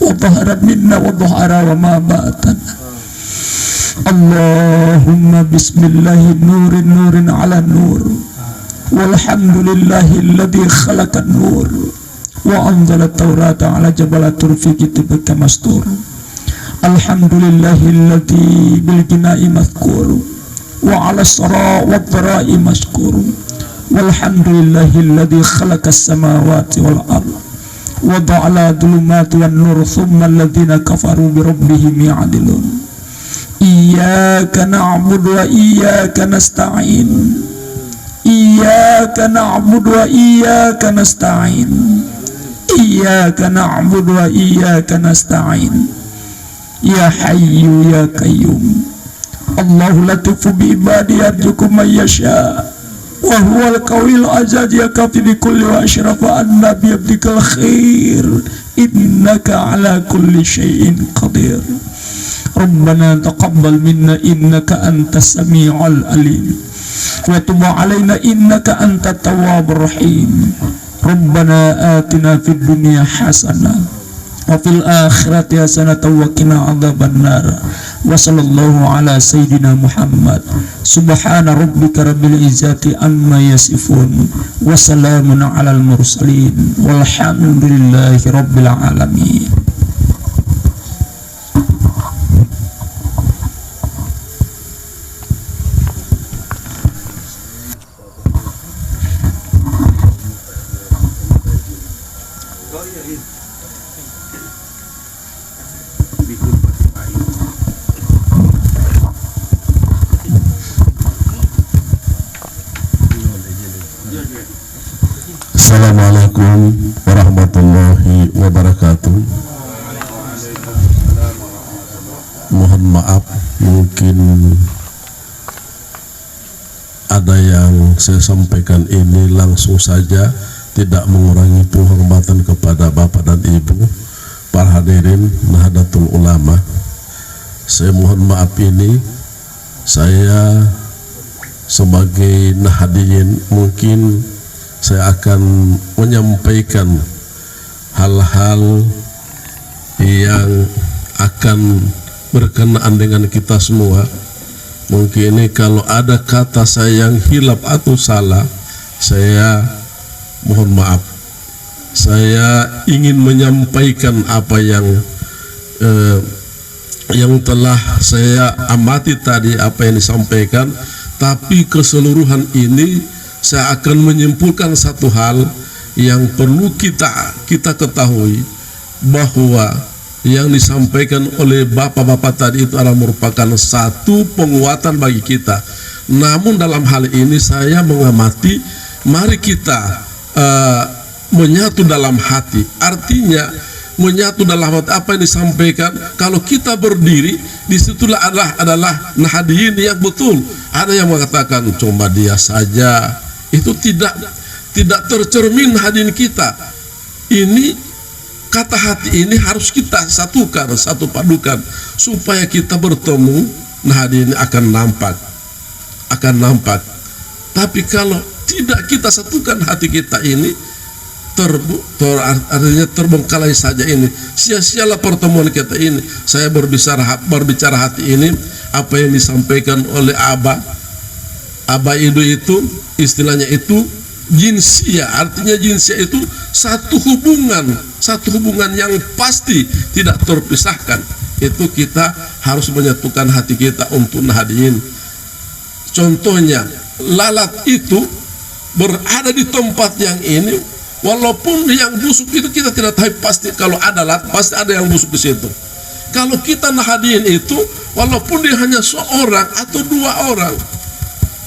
wa dhahara minna wa dhahara wa ma batana. Allahumma bismillahi nurin nurin ala nur, walhamdulillahi alladhi khalaqan nur wa anzala at-taurata ala jabalatur fi kitabika mastur. Alhamdulillahi alladhi bil jina'i madhkur wa ala as-sara wa ad-dhara'i mashkur. Walhamdulillahi alladhi khalaqa as-samawati wal ard wa ja'ala dhulumati wan nur thumma alladhina kafaru bi rabbihim ya'dilun. Iyyaka na'budu wa iyyaka nasta'in. Iyyaka na'budu wa iyyaka nasta'in. Iyyaka na'budu wa iyyaka nasta'in. Ya Hayyu ya Qayyum. Allahu latifu bi ibadi yarzuqu man yasha. Wa huwal qawiyul aziz yakafi bi kulli wa asyrafa anna bi abdikal khair. Innaka ala kulli syai'in qadir. Rabbana taqabbal minna innaka antas sami'ul alim wa tub 'alaina innaka antat tawwabur rahim. Rabbana atina fid dunya hasanah wa fil akhirati hasanatan wa qina adzabannar. Wa sallallahu ala sayyidina Muhammad. Subhana rabbika rabbil izzati amma yasifun wa salamun alal mursalin walhamdulillahi rabbil alamin. Assalamualaikum warahmatullahi wabarakatuh. Mohon maaf, mungkin ada yang saya sampaikan ini langsung saja, tidak mengurangi penghormatan kepada Bapak dan Ibu, para hadirin Nahdlatul Ulama. Saya mohon maaf ini, saya sebagai Nahdliyin mungkin saya akan menyampaikan hal-hal yang akan berkenaan dengan kita semua. Mungkin ini kalau ada kata saya yang hilaf atau salah, saya mohon maaf. Saya ingin menyampaikan apa yang telah saya amati tadi, apa yang disampaikan, tapi keseluruhan ini saya akan menyimpulkan satu hal yang perlu kita ketahui, bahwa yang disampaikan oleh bapak-bapak tadi itu adalah merupakan satu penguatan bagi kita. Namun dalam hal ini saya mengamati, mari kita menyatu dalam hati. Artinya menyatu dalam hati apa yang disampaikan. Kalau kita berdiri, disitulah adalah Nahdliyin yang betul. Ada yang mengatakan cuma dia saja, itu tidak tercermin hadirin kita. Ini kata hati ini harus kita satukan, satu padukan, supaya kita bertemu. Nah, hadirin akan nampak. Tapi kalau tidak kita satukan hati kita ini, artinya terbengkalai saja ini, sia-sialah pertemuan kita ini. Saya berbicara hati ini, apa yang disampaikan oleh Abah Ido itu, istilahnya itu jinsia. Artinya jinsia itu satu hubungan yang pasti tidak terpisahkan. Itu kita harus menyatukan hati kita untuk Nahdliyin. Contohnya, lalat itu berada di tempat yang ini, walaupun yang busuk itu kita tidak tahu pasti. Kalau ada lalat, pasti ada yang busuk di situ. Kalau kita Nahdliyin itu, walaupun dia hanya seorang atau dua orang,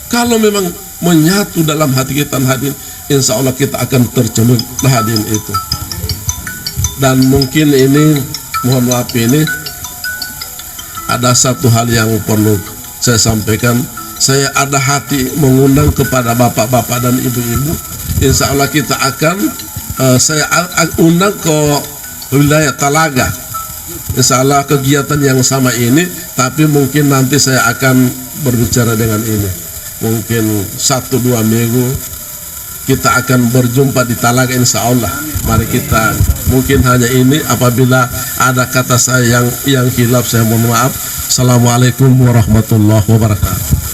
kalau memang menyatu dalam hati kita Nahdliyin, insya Allah kita akan tercermin Nahdliyin itu. Dan mungkin ini, mohon maaf ini, ada satu hal yang perlu saya sampaikan. Saya ada hati mengundang kepada bapak-bapak dan ibu-ibu. Insya Allah kita akan, saya undang ke wilayah Talaga. Insya Allah kegiatan yang sama ini, tapi mungkin nanti saya akan berbicara dengan ini. Mungkin 1-2 minggu kita akan berjumpa di Talaga, insya Allah. Mari kita, mungkin hanya ini, apabila ada kata saya yang hilaf, saya mohon maaf. Assalamualaikum warahmatullahi wabarakatuh.